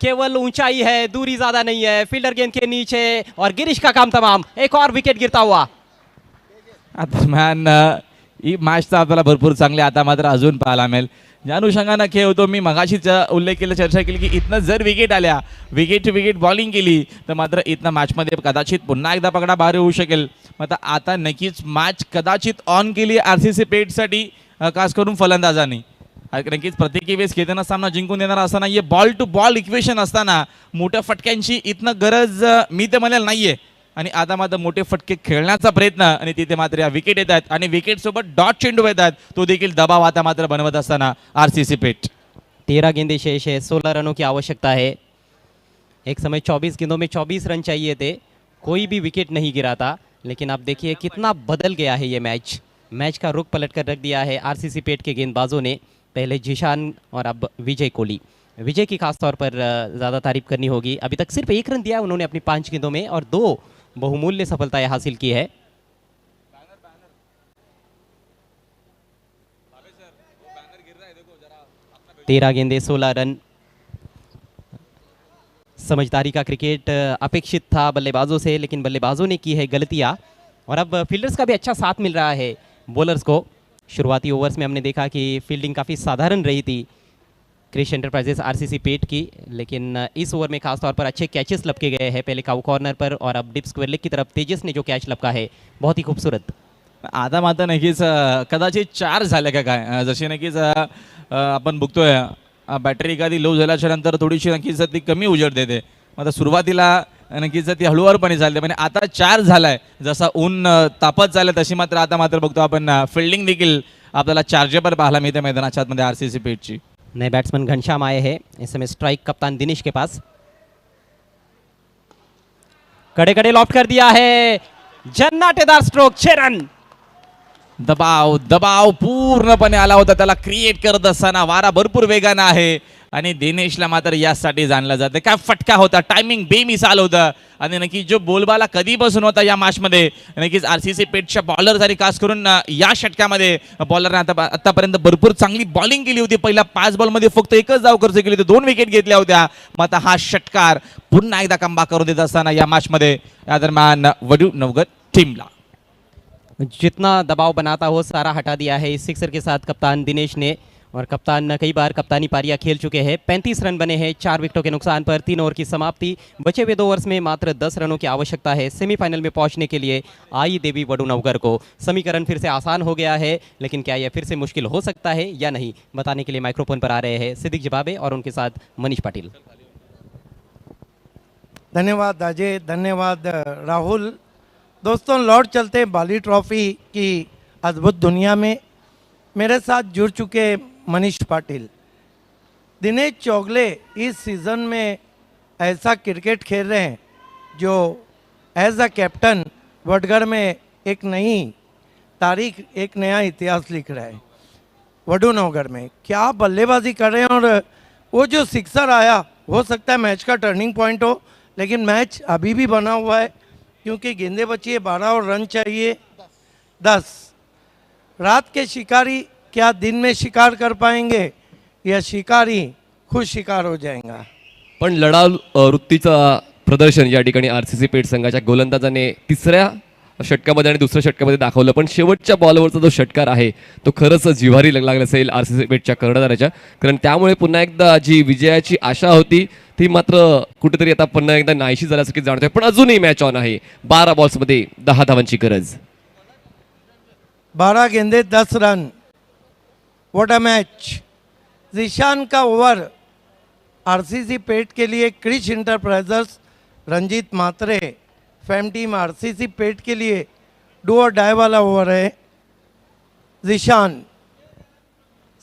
केवल ऊंचाई है, दूरी ज्यादा नहीं है। फील्डर गेंद के नीचे और गिरीश का काम तमाम। एक और विकेट गिरता हुआ। दरम्यान ही मॅच तर आपल्याला भरपूर चांगली आता मात्र अजून पाहायला मिळेल. ज्या अनुषंगानं खेळ होतो मी मगाशीच उल्लेख केला, चर्चा केली की इथनं जर विकेट आल्या, विकेट टू विकेट बॉलिंग केली तर मात्र इथनं मॅचमध्ये कदाचित पुन्हा एकदा पकडा बाहेर होऊ शकेल. मात्र आता नक्कीच मॅच कदाचित ऑन केली आरसीसी पेटसाठी, खास करून फलंदाजांनी. नक्कीच प्रत्येकी वेळेस खेळताना सामना जिंकून देणारा असताना ये बॉल टू बॉल इक्वेशन असताना मोठ्या फटक्यांची इथनं गरज मी तर म्हणेल नाहीये. आणि आता मात्र मोठे फटके खेळण्याचा प्रयत्न आणि तिथे मात्र या विकेट येत आहेत आणि विकेट सोबत डॉट चेंडू येतात. तो देखील दबाव आता मात्र बनवत असताना आरसीसी पेट. 13 गेंदें शेष है, 16 रनों की आवश्यकता है। एक समय 24 गेंदों में 24 रन चाहिए थे, कोई भी विकेट नहीं गिरा था। लेकिन अब देखिए कितना बदल गया है ये मैच। मैच का रुख पलट कर रख दिया है आरसीसी पेट के गेंदबाजों ने। पहले जिशान और अब विजय कोहली। विजय की खास तौर पर ज़्यादा तारीफ करनी होगी। अभी तक सिर्फ 1 रन दिया उन्होंने अपनी 5 गेंदों में और 2 बहुमूल्य सफलताएं हासिल की है। तेरह गेंदे 16 रन। समझदारी का क्रिकेट अपेक्षित था बल्लेबाजों से, लेकिन बल्लेबाजों ने की है गलतियां और अब फील्डर्स का भी अच्छा साथ मिल रहा है बॉलर्स को। शुरुआती ओवर्स में हमने देखा कि फील्डिंग काफ़ी साधारण रही थी क्रिश एंटरप्राइजेस आरसीसी पेट की, लेकिन इस ओवर में खासतौर पर अच्छे कैचेस लपके गए हैं। पहले काउ कॉर्नर पर और अब डिप स्क्वेयर लेग की तरफ तेजस ने जो कैच लपका है बहुत ही खूबसूरत। आता मात्र नक्कीच कदाचित 4 झाले का काय, जशी नक्कीच आपण बघतोय बॅटरी एखादी लो झाल्याच्या नंतर थोडीशी नक्कीच ती कमी उजेड देते. आता सुरुवातीला नक्कीच ती हळूवारपणे चालते, म्हणजे आता 4 झालाय. जसा ऊन तापत चाललं तशी मात्र आता मात्र बघतो आपण फिल्डिंग देखील आपल्याला चार्जेबल पाहायला मिळते मैदानाच्या आतमध्ये आरसीसी पेटची. नए बैट्समैन घनश्याम आए हैं इस समय स्ट्राइक कप्तान दिनेश के पास। कड़े कड़े लॉफ्ट कर दिया है, जन्नाटेदार स्ट्रोक, 6 रन। दबाव दबाव पूर्णपणे आला होता त्याला क्रिएट करत असताना. वारा भरपूर वेगानं आहे आणि दिनेशला मात्र यासाठी जाणलं जातं. काय फटका होता, टायमिंग बेमिसाल होतं आणि नक्की जो बोलबाला कधीपासून होता या मॅचमध्ये नक्कीच आरसीसी पेटच्या बॉलर आणि खास करून या षटकामध्ये बॉलरने आतापर्यंत भरपूर चांगली बॉलिंग केली होती. पहिल्या 5 बॉलमध्ये फक्त एकच धाव खर्च केली होती, 2 विकेट घेतल्या होत्या. मात्र हा षटकार पुन्हा एकदा कमबॅक करून देत असताना या मॅचमध्ये या दरम्यान वडूनगर टीमला जितना दबाव बनाता हो सारा हटा दिया है इस सिक्सर के साथ कप्तान दिनेश ने। और कप्तान कई बार कप्तानी पारियां खेल चुके हैं। 35 रन बने हैं 4 विकेटों के नुकसान पर। 3 ओवर की समाप्ति, बचे हुए 2 ओवर्स में मात्र 10 रनों की आवश्यकता है सेमीफाइनल में पहुंचने के लिए आई देवी वडूनगर को। समीकरण फिर से आसान हो गया है, लेकिन क्या यह फिर से मुश्किल हो सकता है या नहीं, बताने के लिए माइक्रोफोन पर आ रहे हैं सिद्दीक जबाबे और उनके साथ मनीष पाटिल। धन्यवाद अजय, धन्यवाद राहुल। दोस्तों लौट चलते हैं बाली ट्रॉफी की अद्भुत दुनिया में। मेरे साथ जुड़ चुके मनीष पाटिल। दिनेश चौगले इस सीज़न में ऐसा क्रिकेट खेल रहे हैं जो एज अ कैप्टन वडगर में एक नई तारीख, एक नया इतिहास लिख रहा है। वडूनगर में क्या बल्लेबाजी कर रहे हैं और वो जो सिक्सर आया हो सकता है मैच का टर्निंग पॉइंट हो, लेकिन मैच अभी भी बना हुआ है क्योंकि गेंदें बची है 12 और रन चाहिए 10। रात के शिकारी क्या दिन में शिकार कर पाएंगे या शिकारी खुद शिकार हो जाएगा। पण लढाऊ वृत्तीचा प्रदर्शन या ठिकाणी आरसीसी पेट संघाच्या गोलंदाजाने तिसऱ्या षटकामध्ये आणि दुसऱ्या षटकामध्ये दाखवलं. पण शेवटच्या बॉलवरचा जो षटकार आहे तो खरंच जिव्हारी लागला असेल आरसीसी पेटच्या कर्णधाराच्या, कारण त्यामुळे पुन्हा एकदा जी विजयाची आशा होती ती मात्र कुठेतरी आता पुन्हा एकदा नाहीशी झाल्यासारखी जाणवते, पण अजूनही मॅच ऑन आहे. 12 बॉल्समध्ये 10 धावांची गरज. 12 गेंदे 10 run. What a match. Zeeshan का ओवर आरसीसी पेट के लिए Krish enterprises Ranjit Mhatre fam team RCC पेट के लिए डू और डाई वाला ओवर है. जिशान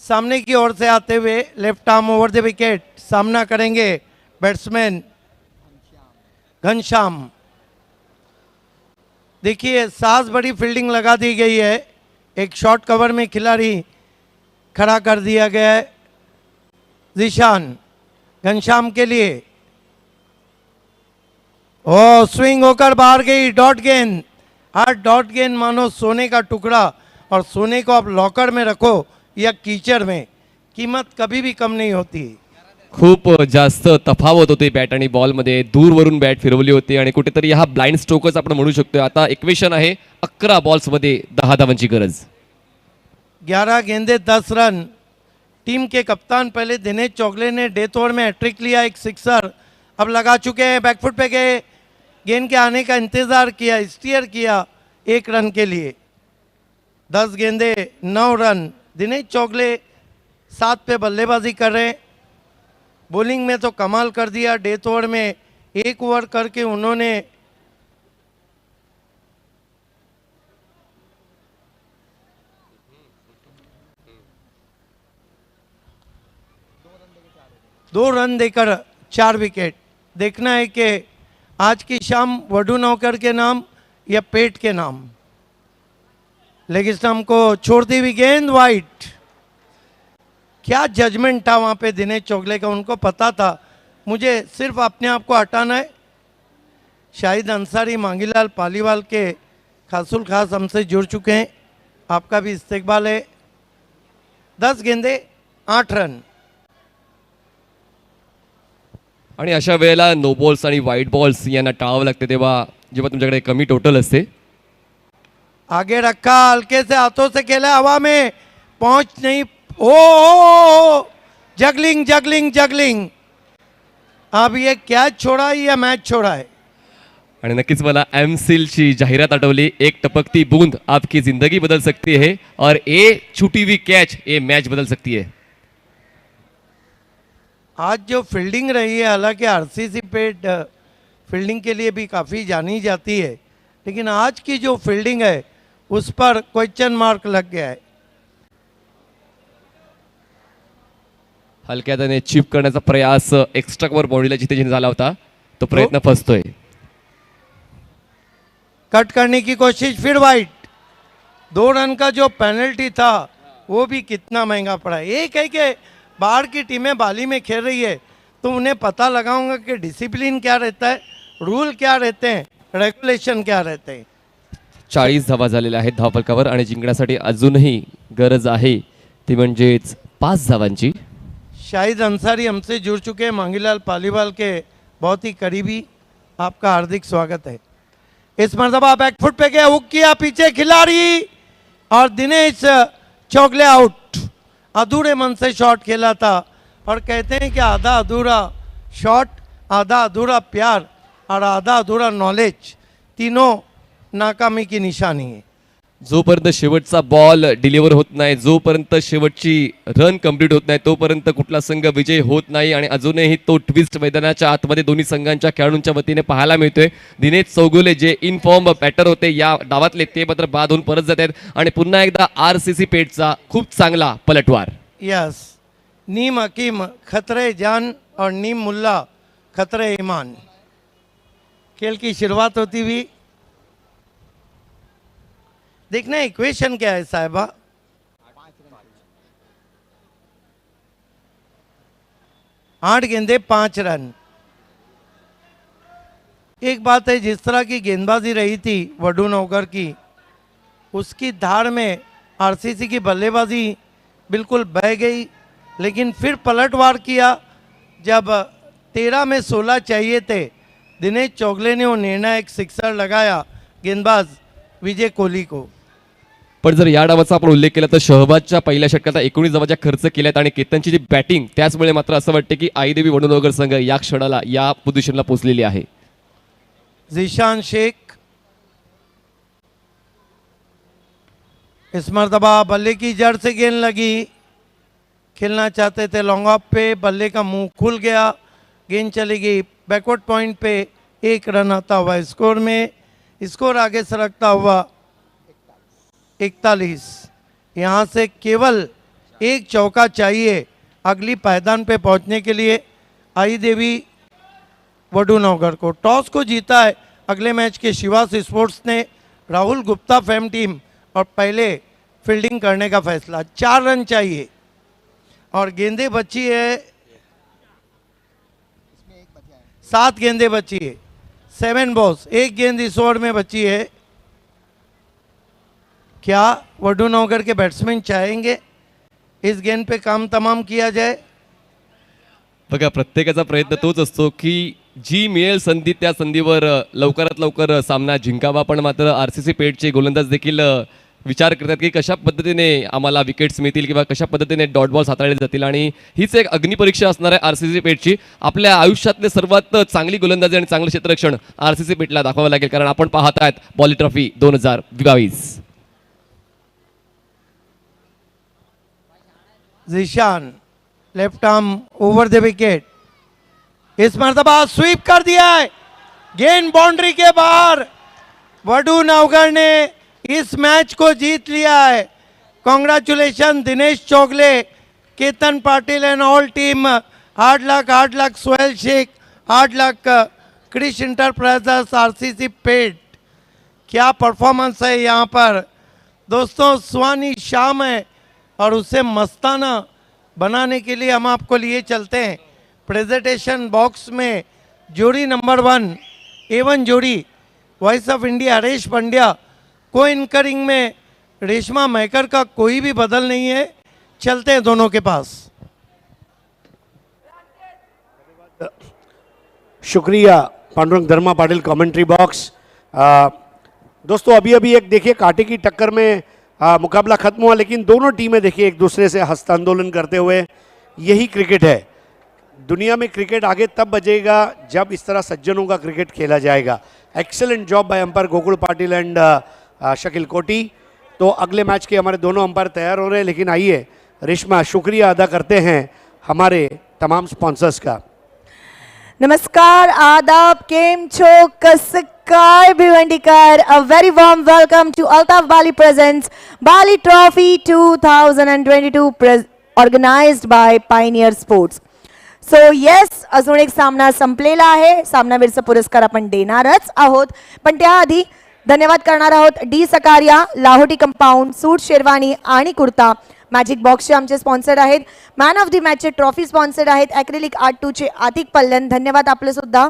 सामने की ओर से आते हुए left arm over the wicket सामना करेंगे बैट्समैन घनश्याम. देखिए सास बड़ी फील्डिंग लगा दी गई है. एक शॉर्ट कवर में खिलाड़ी खड़ा कर दिया गया है. जिशान घनश्याम के लिए ओ स्विंग होकर बाहर गई. डॉट गेंद. आज डॉट गेंद मानो सोने का टुकड़ा, और सोने को आप लॉकर में रखो या कीचड़ में, कीमत कभी भी कम नहीं होती. खूप जास्त तफावत होती बॅट आणि बॉलमध्ये. दूरवरून बॅट फिरवली होती आणि कुठेतरी हा ब्लाइंड स्ट्रोकच आपण म्हणू शकतो. आता इक्वेशन आहे 11 बॉल्समध्ये 10 धावांची गरज. 11 गेंदे 10 रन. टीम के कप्तान पहले दिनेश चौगले ने डेथ ओवर में हैट्रिक लिया, एक सिक्सर अब लगा चुके हैं. बैकफुट पे गए, गेंद के आने का इंतज़ार किया, स्टीयर किया 1 रन के लिए. 10 गेंदे 9 रन. दिनेश चौगले 7 पे बल्लेबाजी कर रहे हैं. बॉलिंग में तो कमाल कर दिया. डेथ ओवर में 1 ओवर करके उन्होंने दो रन देकर 4 विकेट. देखना है कि आज की शाम वडू नौकर के नाम या पेट के नाम. लेग स्टंप को छोड़ती हुई गेंद वाइट. क्या जजमेंट था वहाँ पे दिनेश चौगले का. उनको पता था मुझे सिर्फ अपने आप को हटाना है. शाहिद अंसारी मांगीलाल पालीवाल के खासुल खास हमसे जुड़ चुके हैं. आपका भी इस्तेकबाल है. 10 गेंदे 8 रन. आणि अशा वेळेला नो बॉल्स आणि वाईट बॉल्स यांना टाळावं लागते तेव्हा जेव्हा तुमच्याकडे कमी टोटल असते. आगे रखा, हल्के से हाथों से खेला, हवा में पहुंच नहीं. ओ जगलिंग जगलिंग जगलिंग. अब ये कैच छोड़ा है या मैच छोड़ा है. आणि नक्कीच मला एमसीलची जाहिरात आठवली. एक टपकती बूंद आपकी जिंदगी बदल सकती है और ये छूटी हुई कैच ये मैच बदल सकती है. आज जो फील्डिंग रही है, हालांकि आरसीसी पेट फील्डिंग के लिए भी काफ़ी जानी जाती है, लेकिन आज की जो फील्डिंग है उस पर क्वेश्चन मार्क लग गया है. हलक्याने चिप करण्याचा प्रयास एक्स्ट्रा कव्हर बाउंड्रीला जिथे जिथे झाला होता तो प्रयत्न फसतोय. कट करने की कोशिश, फिर वाइट. 2 रन का जो पेनल्टी था वो भी कितना महंगा पड़ा. एक है कि बाहर की टीमें बाली में खेल रही है तो उन्हें पता लगाऊंगा कि डिसिप्लिन क्या रहता है, रूल क्या रहते हैं, रेग्युलेशन क्या रहते हैं. 40 धावा झालेल्या आहेत धावफलकावर आणि जिंकण्यासाठी अजूनही गरज आहे ती म्हणजेच 5 धावांची. शाहिद अंसारी हमसे जुड़ चुके हैं, मांगीलाल पालीवाल के बहुत ही करीबी. आपका हार्दिक स्वागत है. इस मरतबा बैकफुट पे गया, हुक किया पीछे खिलाड़ी और दिनेश चौगले आउट. अधूरे मन से शॉट खेला था और कहते हैं कि आधा अधूरा शॉट, आधा अधूरा प्यार और आधा अधूरा नॉलेज, तीनों नाकामी की निशानी है. जोपर्यंत शेवटचा बॉल डिलिव्हर होत नाही, जोपर्यंत शेवटची रन कंप्लीट होत नाही, तोपर्यंत कुठला संघ विजय होत नाही. आणि अजूनही तो ट्विस्ट मैदानाच्या आतमध्ये दोन्ही संघांच्या खेळाडूंच्या वतीने पाहायला मिळतोय. दिनेश चौगुले जे इनफॉर्म बॅटर होते या डावातले ते मात्र बाद होऊन परत जात आहेत आणि पुन्हा एकदा आरसीसी पेटचा खूप चांगला पलटवार. यस. नीम हकीम खतरे जान और नीम मुल्ला खतरे ईमान. खेल की शुरुआत होती हुई. देखना इक्वेशन क्या है साहिबा. 8 गेंदे 5 रन. एक बात है, जिस तरह की गेंदबाजी रही थी वडू नौकर की, उसकी धार में आरसीसी की बल्लेबाजी बिल्कुल बह गई. लेकिन फिर पलटवार किया. जब 13 में 16 चाहिए थे, दिनेश चौगले ने वो निर्णायक सिक्सर लगाया गेंदबाज विजय कोहली को. पण जर या डावाचा आपण उल्लेख केला तर शहबाजच्या पहिल्या षटकाचा 19 धावाच्या खर्च केल्यात आणि केतनची जी बॅटिंग त्याचमुळे मात्र असं वाटते की आईदेवी वडूनगर संघ या क्षणाला या पोझिशनला पोहोचलेली आहे. जीशान शेख इस मरतबा बल्ले की जड़ से गेंद लगी, खेलना चाहते थे लॉन्ग ऑफ पे, बल्ले का मुंह खुल गया, गेंद चली गई बैकवर्ड पॉइंट पे, 1 रन आता हुआ स्कोर में, स्कोर आगे सरकता हुआ 41। यहाँ से केवल 1 चौका चाहिए अगली पायदान पे पहुंचने के लिए आई देवी वडूनगर को। टॉस को जीता है अगले मैच के शिवास स्पोर्ट्स ने, राहुल गुप्ता फेम टीम, और पहले फील्डिंग करने का फैसला। 4 रन चाहिए और गेंदें बची है 7 गेंदें बची है, 7 बॉल्स, 1 गेंद इस ओवर में बची है। क्या वडूनगर के बैट्समैन चाहेंगे इस गेंद पे काम तमाम किया जाए? बघा प्रत्येकाचा प्रयत्न तोच असतो की जी मिळेल संधी त्या संधीवर लवकरात लवकर सामना जिंकावा, पण मात्र RCC पेठचे गोलंदाज देखील विचार करतात की कशा पद्धतीने आम्हाला विकेट्स मिळतील किंवा कशा पद्धतीने डॉट बॉल्स हाताळले जातील, आणि हीच एक अग्निपरीक्षा असणार आहे RCC पेठची. आपल्या आयुष्यातले सर्वात चांगली गोलंदाजी आणि चांगलं क्षेत्ररक्षण RCC पेठला दाखवावं लागेल, कारण आपण पाहत आहात Bali trophy 2022. Zeeshan left arm over the wicket, इस मरतबा स्वीप कर दिया है, गेंद बाउंड्री के बाहर। वडूनगर ने इस मैच को जीत लिया है। Congratulation Dinesh Chougule, Ketan Patil and all team. 8 lakh Sohail Shaikh, 8 lakh Krish enterprises RCC पेट। क्या परफॉर्मेंस है यहाँ पर दोस्तों, सुहानी शाम है और उसे मस्ताना बनाने के लिए हम आपको लिए चलते हैं प्रेजेंटेशन बॉक्स में। जोड़ी नंबर 1 A1 जोड़ी voice of India Haresh Pandya, को इनकरिंग में रेशमा मैकर का कोई भी बदल नहीं है, चलते हैं दोनों के पास। शुक्रिया पांडुरंग धर्मा पाटिल, कमेंट्री बॉक्स। दोस्तों अभी एक देखिए कांटे की टक्कर में मुकाबला खत्म हुआ, लेकिन दोनों टीमें देखिए एक दूसरे से हस्तांदोलन करते हुए। यही क्रिकेट है। दुनिया में क्रिकेट आगे तब बजेगा जब इस तरह सज्जनों का क्रिकेट खेला जाएगा। Excellent job by umpire Gokul Patil and Shakeel कोटी। तो अगले मैच के हमारे दोनों अंपायर तैयार हो रहे हैं, लेकिन आइए रेशमा शुक्रिया अदा करते हैं हमारे तमाम स्पॉन्सर्स का। नमस्कार, आदाब, केम छो, कसकाय भिवंडीकर। A very warm welcome to Altaf Bali presents Bali Trophy 2022 organized by Pioneer Sports. So yes, अजून एक सामना संपलेला आहे. सामनावीरचा पुरस्कार आपण देणारच आहोत, पण त्याआधी धन्यवाद करणार आहोत D Sakaria, Lahoti compound, suit sherwani आणि कुर्ता मॅजिक बॉक्सचे आमचे स्पॉन्सर आहेत. मॅन ऑफ द मॅचचे ट्रॉफी स्पॉन्सर आहेत ॲक्रेलिक आर्ट 2चे आतिक पल्लन, धन्यवाद आपले सुद्धा.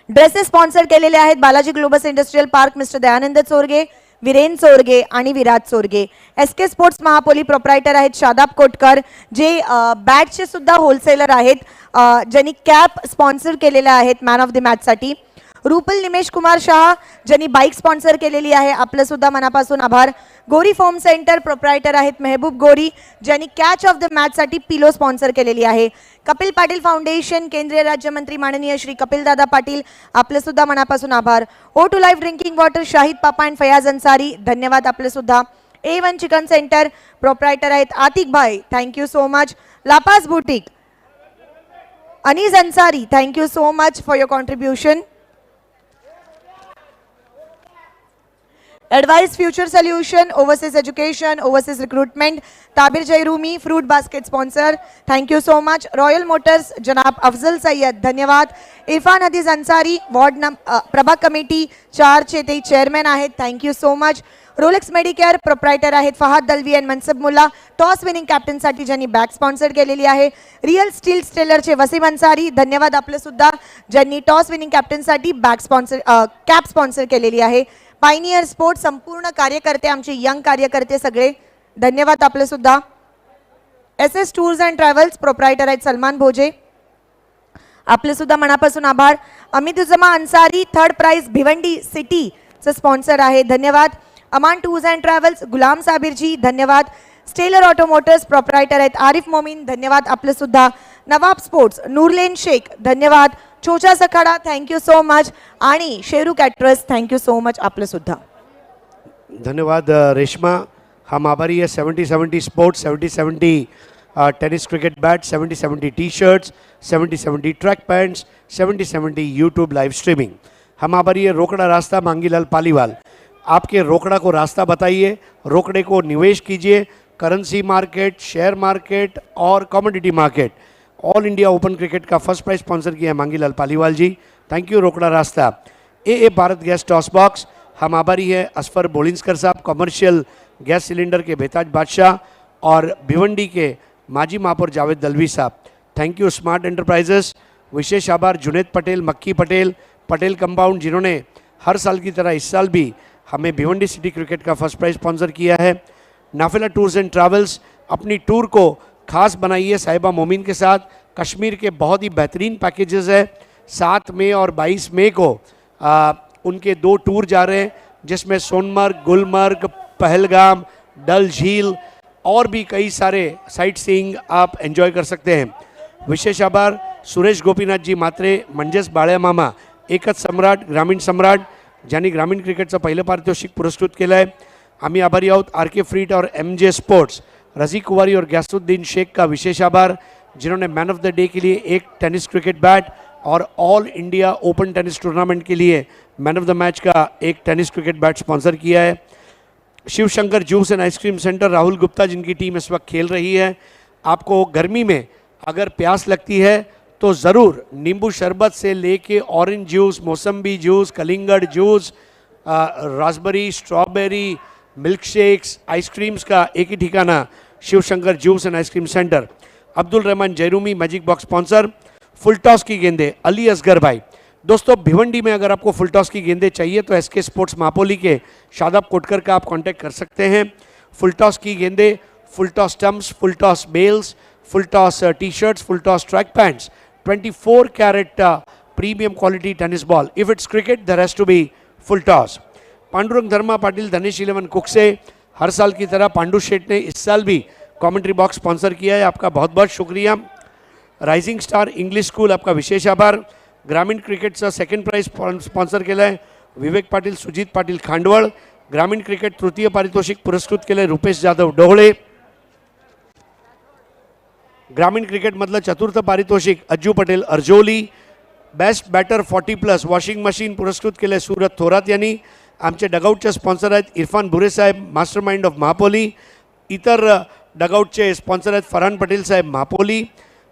ड्रेसेस स्पॉन्सर केलेले आहेत Balaji Globus industrial park, mister Dayanand Chorge, Viren Chorge आणि Viraj Chorge. SK sports Mahapoli proprietor आहेत शादाब कोटकर, जे बॅटचे सुद्धा होलसेलर आहेत, ज्यांनी कॅप स्पॉन्सर केलेल्या आहेत मॅन ऑफ द मॅचसाठी. रुपल निमेश कुमार शहा, ज्यांनी बाईक स्पॉन्सर केलेली आहे, आपलं सुद्धा मनापासून आभार. गोरी फोम सेंटर प्रोप्रायटर आहेत मेहबूब गोरी, ज्यांनी कॅच ऑफ द मॅचसाठी पिलो स्पॉन्सर केलेली आहे. कपिल पाटील फाउंडेशन, केंद्रीय राज्यमंत्री माननीय श्री कपिलदादा पाटील, आपलं सुद्धा मनापासून आभार. O2 life drinking water Shahid पापा अँड फयाज अन्सारी, धन्यवाद आपले सुद्धा. A1 चिकन सेंटर प्रोप्रायटर आहेत आतिक भाई, थँक्यू सो मच. लापास boutique Anis Ansari, thank you so much for your contribution. Advice Future Solution, Overseas Education, Overseas Recruitment, Tabir Jairumi, Fruit Basket Sponsor, thank you so much. Royal Motors, जनाब अफजल सैयद, धन्यवाद. Irfan Hadeez Ansari, ward प्रभाग committee 4 चे ते chairman आहेत, thank you so much. Rolex medicare proprietor आहेत Fahad Dalvi and Mansab Mulla, toss winning कॅप्टनसाठी ज्यांनी back sponsor केलेली आहे. रिअल स्टील स्टेलरचे वसीम अन्सारी, धन्यवाद आपले सुद्धा, ज्यांनी टॉस विनिंग कॅप्टनसाठी बॅक स्पॉन्सर कॅप स्पॉन्सर केलेली आहे. पायनियर स्पोर्ट्स संपूर्ण कार्यकर्ते, आमचे यंग कार्यकर्ते सगळे, धन्यवाद आपले सुद्धा. SS tours and travels proprietor आहेत सलमान भोजे, आपले सुद्धा मनापासून आभार. अमित उजमा अन्सारी, थर्ड प्राइज भिवंडी सिटीचं स्पॉन्सर आहे, धन्यवाद. Aman tours and travels, Ghulam साबिरजी धन्यवाद. स्टेलर ऑटोमोटर्स प्रॉपरायटर आहेत आरिफ मोमीन धन्यवाद आपलं सुद्धा. नवाब स्पोर्ट्स नूरलेन शेख धन्यवाद. चोचा सखाडा थँक्यू सो मच. आणि Sheru caterers thank you so much आपलं सुद्धा. धन्यवाद रेश्मा. हम आभारी है 70-70 sports, 70-70 tennis cricket bat, 70-70 T shirts, 70-70 track pants, 70-70 YouTube live streaming. हम आभारी है रोकड़ा रास्ता मांगीलाल पालीवाल. आपके रोकड़ा को रास्ता बताइए, रोकड़े को निवेश कीजिए. करेंसी मार्केट, शेयर मार्केट और commodity market, all India open cricket का फर्स्ट प्राइज स्पॉन्सर किया है मांगीलाल पालीवाल जी. थैंक यू रोकड़ा रास्ता. ए भारत गैस टॉस बॉक्स. हम आभारी है असफर बोलिंस्कर साहब, कमर्शियल गैस सिलेंडर के बेताज बादशाह, और भिवंडी के माजी महापौर जावेद दलवी साहब. Thank you smart enterprises. विशेष आभार जुनेद पटेल, मक्की पटेल, पटेल कंपाउंड, जिन्होंने हर साल की तरह इस साल भी हमें भिवंडी सिटी क्रिकेट का फर्स्ट प्राइज स्पॉन्सर किया है. नाफिला टूर्स एंड ट्रैवल्स, अपनी टूर को खास बनाइए साहिबा मोमिन के साथ. कश्मीर के बहुत ही बेहतरीन पैकेजेस है. 7 मई और 22 मई को उनके 2 टूर जा रहे हैं, जिसमें सोनमर्ग, गुलमर्ग, पहलगाम, डल झील और भी कई सारे साइट सीइंग आप एंजॉय कर सकते हैं. विशेष आभार सुरेश गोपीनाथ जी मात्रे, मंजेश बाळ्या मामा, एकच सम्राट, ग्रामीण सम्राट, ज्यांनी ग्रामीण क्रिकेटचं पहिलं पारितोषिक पुरस्कृत केलं आहे. आम्ही आभारी आहोत आर के फ्रीट और MJ स्पोर्ट्स, रजी कुवारी और गैसुद्दीन शेख का विशेष आभार, जिन्होंने मैन ऑफ द डे के लिए एक टेनिस क्रिकेट बैट और all India open tennis tournament के लिए मैन ऑफ द मैच का एक टेनिस क्रिकेट बैट स्पॉन्सर किया है. Shivshankar juice and ice cream centre, Rahul Gupta जिनकी टीम इस वक्त खेल रही है. आपको गर्मी में अगर प्यास लगती है तो ज़रूर नींबू शरबत से लेके ऑरेंज जूस, मौसम्बी जूस, कलिंगड़ juice, raspberry, strawberry, milkshakes, ice creams का एक ही ठिकाना, Shivshankar juice and ice cream centre. Abdul Rahman Jayrumi magic box sponsor. Full toss की गेंदे अली असगर भाई. दोस्तों भिवंडी में अगर आपको फुल टॉस की गेंदें चाहिए तो SK स्पोर्ट्स मापोली के शादाब कोटकर का आप कांटेक्ट कर सकते हैं. फुल टॉस की गेंदें, full toss stumps, full toss bells, full toss T shirts, full toss track pants, 24 carat premium quality tennis ball. If it's cricket there has to be full toss. Pandurang Dharma Patil, Dhanesh 11 Kukse, हर साल की तरह पांडु शेठ ने इस साल भी कमेंट्री बॉक्स स्पॉन्सर किया है, आपका बहुत बहुत शुक्रिया. राइजिंग स्टार इंग्लिश स्कूल, आपका विशेष आभार. ग्रामीण क्रिकेटचा सेकंड प्राइज स्पॉन्सर केलं आहे विवेक पाटील, सुजित पाटील खांडवळ. ग्रामीण क्रिकेट तृतीय पारितोषिक पुरस्कृत केलं आहे रुपेश जाधव डोहळे. ग्रामीण क्रिकेटमधलं चतुर्थ पारितोषिक Ajju Patel Arjoli. Best batter 40+ washing machine पुरस्कृत केलं आहे सूरत थोरात यांनी. आमचे डगआउटचे स्पॉन्सर आहेत इरफान भुरे साहेब, मास्टर माइंड ऑफ महापोली. इतर डगआउटचे स्पॉन्सर आहेत फरहान पटेल साहेब महापोली.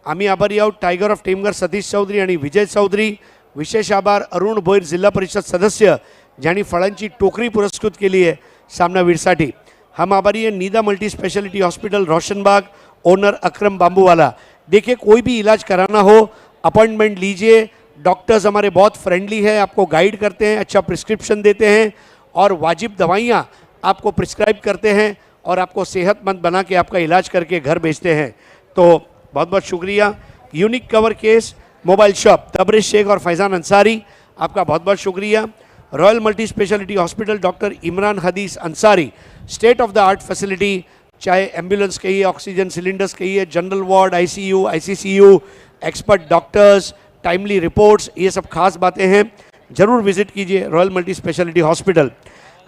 आम्ही आभारी आहोत टायगर ऑफ टेमगर सतीश चौधरी आणि विजय चौधरी. विशेष आभार अरुण भोईर जिल्हा परिषद सदस्य, ज्यांनी फळांची टोकरी पुरस्कृत केली आहे सामनावीरसाठी. हम आभारी है Nida multi speciality hospital Roshanbagh, owner Akram Bamboowala. देखिए कोई भी इलाज कराना हो अपॉइंटमेंट लीजिए. डॉक्टर्स हमारे बहुत फ्रेंडली है, आपको गाइड करते हैं, अच्छा प्रिस्क्रिप्शन देते हैं और वाजिब दवाइयाँ आपको प्रिस्क्राइब करते हैं और आपको सेहतमंद बना के आपका इलाज करके घर भेजते हैं. तो बहुत बहुत शुक्रिया. Unique cover case mobile shop Tabrez Shaikh और फैज़ान अंसारी, आपका बहुत बहुत शुक्रिया. Royal multi speciality hospital doctor Imran Hadees Ansari, state of the art facility, चाहे एम्बुलेंस कहिए, ऑक्सीजन सिलेंडर्स कहिए, general ward, ICU, ICCU, expert doctors, timely reports, ये सब खास बातें हैं. ज़रूर विजिट कीजिए रॉयल मल्टी स्पेशलिटी हॉस्पिटल.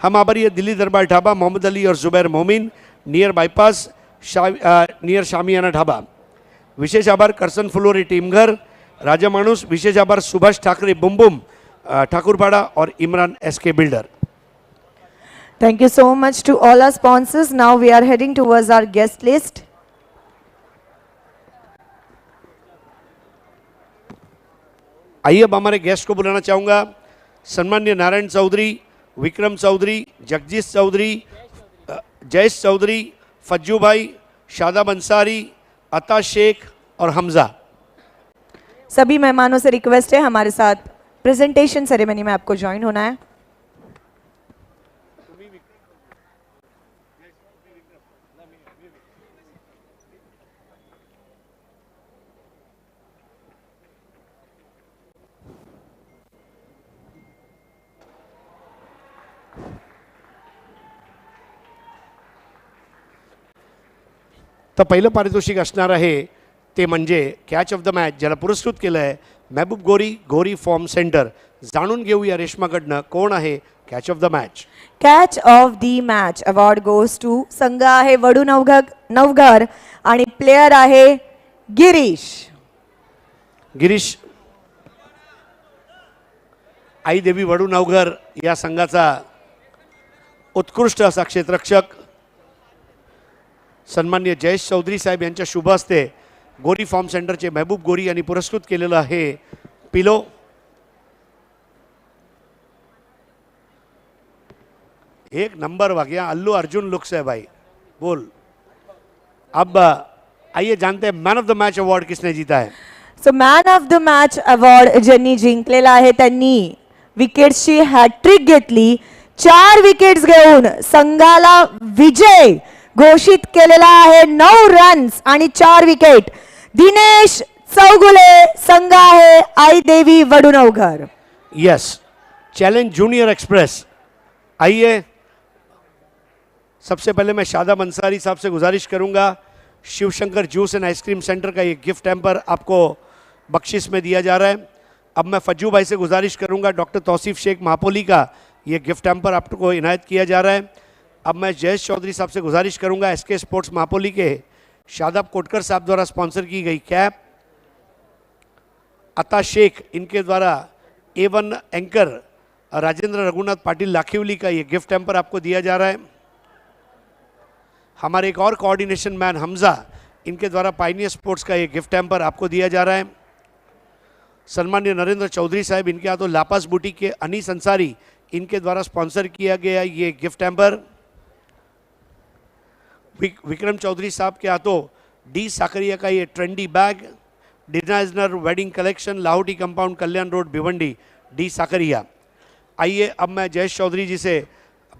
हम आभारी है दिल्ली दरबार ढाबा, मोहम्मद अली और जुबैर मोमिन, नियर बाईपास, नियर शामियाना ढाबा. विशेष आभार करसन फुलोरी टीमघर, राजा माणूस. विशेष आभार सुभाष ठाकरे बुमबुम ठाकुरपाड़ा और Imran SK builder. Thank you so much to all our sponsors. Now we are heading towards our guest list. आइए अब हमारे गेस्ट को बुलाना चाहूँगा. सम्मान्य नारायण चौधरी, विक्रम चौधरी, जगजीत चौधरी, जयेश चौधरी, फज्जू भाई, शादाब अंसारी, अता शेख और हमजा. सभी मेहमानों से रिक्वेस्ट है हमारे साथ प्रेजेंटेशन सेरेमनी में आपको ज्वाइन होना है. तर पहिलं पारितोषिक असणार आहे ते म्हणजे कॅच ऑफ द मॅच, ज्याला पुरस्कृत केलं आहे महबूब गोरी फॉर्म सेंटर. जाणून घेऊया रेश्माकडनं कोण आहे catch of the match. Catch of the match award goes to संघ आहे वडू नवघर आणि प्लेयर आहे गिरीश. आई देवी वडू नवघर या संघाचा उत्कृष्ट असा क्षेत्ररक्षक सन्मान्य जयेश चौधरी साहेब यांच्या शुभ हस्ते गोरी फॉर्म सेंटरचे महबूब गोरी यांनी पुरस्कृत केलेलं आहे पिलो. एक नंबर वागया अल्लू अर्जुन लुक्स है भाई, बोल. अब आइए जानते हैं man of the match award किसने जीता है. So man of the match award ज्यांनी जिंकलेला आहे त्यांनी विकेट्सची हॅट्रिक घेतली. 4 विकेट्स घेऊन संघाला विजय घोषित केलेला आहे. 9 रन्स आणि 4 विकेट. दिनेश चौगुले संघ आहे Aai Devi Vadunavghar. Yes, challenge junior express. आइए, सबसे पहले मैं शादाब अंसारी साहब से गुजारिश करूंगा, Shivshankar juice and ice cream centre का ये गिफ्ट हैम्पर आपको बख्शिश में दिया जा रहा है. अब मैं फज्जू भाई से गुजारिश करूंगा, डॉक्टर तौसीफ शेख महापोली का ये गिफ्ट हैम्पर आपको इनायत किया जा रहा है. अब मैं जयेश चौधरी साहब से गुजारिश करूंगा, एसके स्पोर्ट्स महापोली के शादाब कोटकर साहब द्वारा स्पॉन्सर की गई कैप, अता शेख इनके द्वारा A1 एंकर राजेंद्र रघुनाथ पाटिल लाखिवली का ये गिफ्ट हैम्पर आपको दिया जा रहा है. हमारे एक और कोऑर्डिनेशन मैन हमजा, इनके द्वारा पाइनियर स्पोर्ट्स का ये गिफ्ट हैम्पर आपको दिया जा रहा है. सन्मान्य नरेंद्र चौधरी साहब, इनके हाथों लापास बुटीक के अनीस अंसारी, इनके द्वारा स्पॉन्सर किया गया ये गिफ्ट हैम्पर. विक्रम चौधरी साहब के हाथों डी साकरिया का ये trendy bag, designer wedding collection, Lahoti compound, Kalyan road, Bhiwandi, D Sakaria. आइए, अब मैं जयेश चौधरी जी से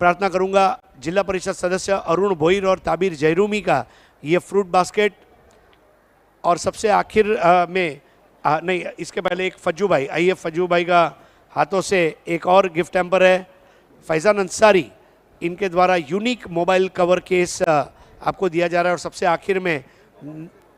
प्रार्थना करूंगा, जिला परिषद सदस्य अरुण भोईर और ताबिर जयरूमी का ये फ्रूट बास्केट, और सबसे आखिर में नहीं, इसके पहले एक फज्जू भाई. आइए, फज्जू भाई का हाथों से एक और गिफ्ट हैम्पर है. फैज़ान अंसारी, इनके द्वारा यूनिक मोबाइल कवर केस आपको दिया जा रहा है. और सबसे आखिर में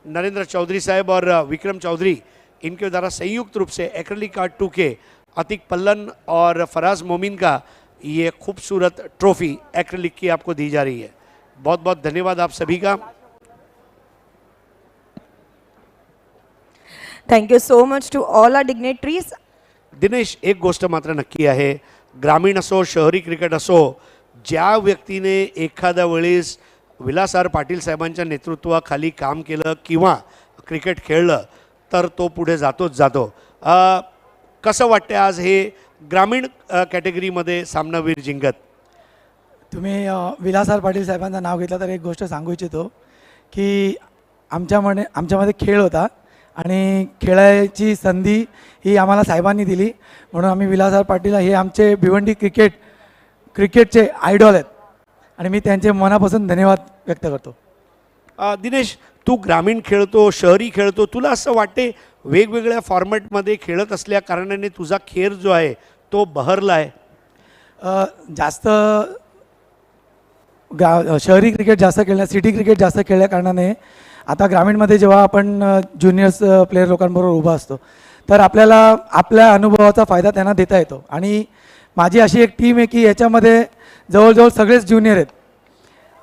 नरेंद्र चौधरी साहब और विक्रम चौधरी, इनके द्वारा संयुक्त रूप से एक्रेलिक कार्ड 2 के अतिक पल्लन और फराज मोमिन का ये खूबसूरत ट्रॉफी एक्रेलिक की आपको दी जा रही है. बहुत बहुत धन्यवाद आप सभी का. Thank you so much to all our dignitaries. Dinesh, एक गोष्ट मात्र नक्की आहे, ग्रामीण असो शहरी क्रिकेट असो, ज्या व्यक्तीने एखाद्या वेळेस विलास आर पाटील साहेबांच्या नेतृत्वाखाली काम केलं किंवा क्रिकेट खेळलं तर तो पुढे जातोच जातो. कसं वाटतं आज हे ग्रामीण कॅटेगरीमध्ये सामनावीर जिंकत? तुम्ही विलास आर पाटील साहेबांचं नाव घेतलं तर एक गोष्ट सांगू इच्छितो की आमच्यामध्ये खेळ होता आणि खेळायची संधी ही आम्हाला साहेबांनी दिली, म्हणून आम्ही विलास आर पाटील हे आमचे भिवंडी क्रिकेटचे आयडॉल आहेत आणि मी त्यांचे मनापासून धन्यवाद व्यक्त करतो. दिनेश, तू ग्रामीण खेळतो, शहरी खेळतो, तुला असं वाटते वेगवेगळ्या फॉर्मॅटमध्ये खेळत असल्या कारणाने तुझा खेळ जो आहे तो बहरला आहे? जास्त शहरी क्रिकेट जास्त खेळण्या, सिटी क्रिकेट जास्त खेळल्या कारणाने आता ग्रामीणमध्ये जेव्हा आपण ज्युनियर्स प्लेयर लोकांबरोबर उभा असतो तर आपल्याला आपल्या अनुभवाचा फायदा त्यांना देता येतो. आणि माझी अशी एक टीम आहे की याच्यामध्ये जवळजवळ सगळेच ज्युनियर आहेत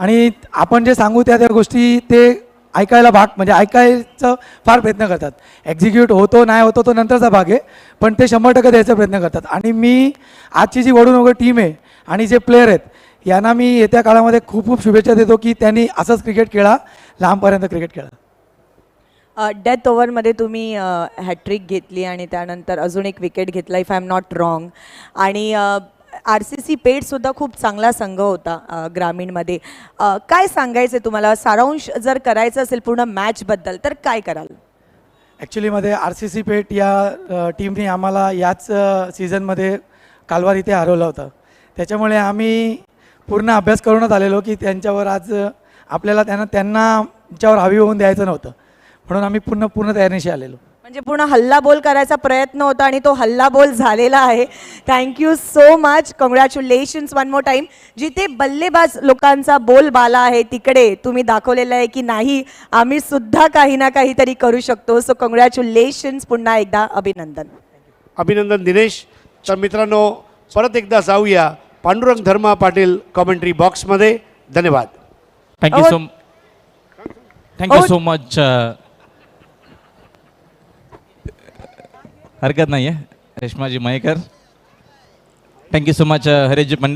आणि आपण जे सांगू त्या गोष्टी ते ऐकायला म्हणजे ऐकायचं फार प्रयत्न करतात. एक्झिक्यूट होतो नाही होतो तो नंतरचा भाग आहे, पण ते 100% द्यायचा प्रयत्न करतात. आणि मी आजची जी वडूनवघर टीम आहे आणि जे प्लेयर आहेत यांना मी येत्या काळामध्ये खूप खूप शुभेच्छा देतो की त्यांनी असंच क्रिकेट खेळा, लांबपर्यंत क्रिकेट खेळा. डेथ ओव्हरमध्ये तुम्ही हॅट्रिक घेतली आणि त्यानंतर अजून एक विकेट घेतला if I am not wrong. आणि RCC पेठसुद्धा खूप चांगला संघ होता ग्रामीणमध्ये. काय सांगायचं आहे तुम्हाला, सारांश जर करायचं असेल पूर्ण मॅचबद्दल तर काय कराल? ॲक्च्युलीमध्ये RCC पेठ या टीमने आम्हाला याच सीझनमध्ये कालवार इथे हरवलं होतं, त्याच्यामुळे आम्ही पूर्ण अभ्यास करूनच आलेलो की त्यांच्यावर आज आपल्याला त्यांच्यावर हावी होऊन द्यायचं नव्हतं, म्हणून आम्ही पूर्ण तयारीनिशी आलेलो. म्हणजे पूर्ण हल्लाबोल करायचा प्रयत्न होता आणि तो हल्लाबोल झालेला आहे. Thank you so much. Congratulations one more time. जिथे बल्लेबाज लोकांचा बोलबाला आहे तिकडे तुम्ही दाखवलेलं आहे की नाही, आम्ही सुद्धा काही ना काहीतरी करू शकतो. सो कॉंग्रॅच्युलेशन्स, पुन्हा एकदा अभिनंदन. अभिनंदन दिनेश. तर मित्रांनो, परत एकदा जाऊया पांडुरंग धर्मा पाटील कॉमेंट्री बॉक्समध्ये. धन्यवाद. Thank you so much. हरकत नाही आहे Reshmaji Mayekar. Thank you so much Hareshji Pandya.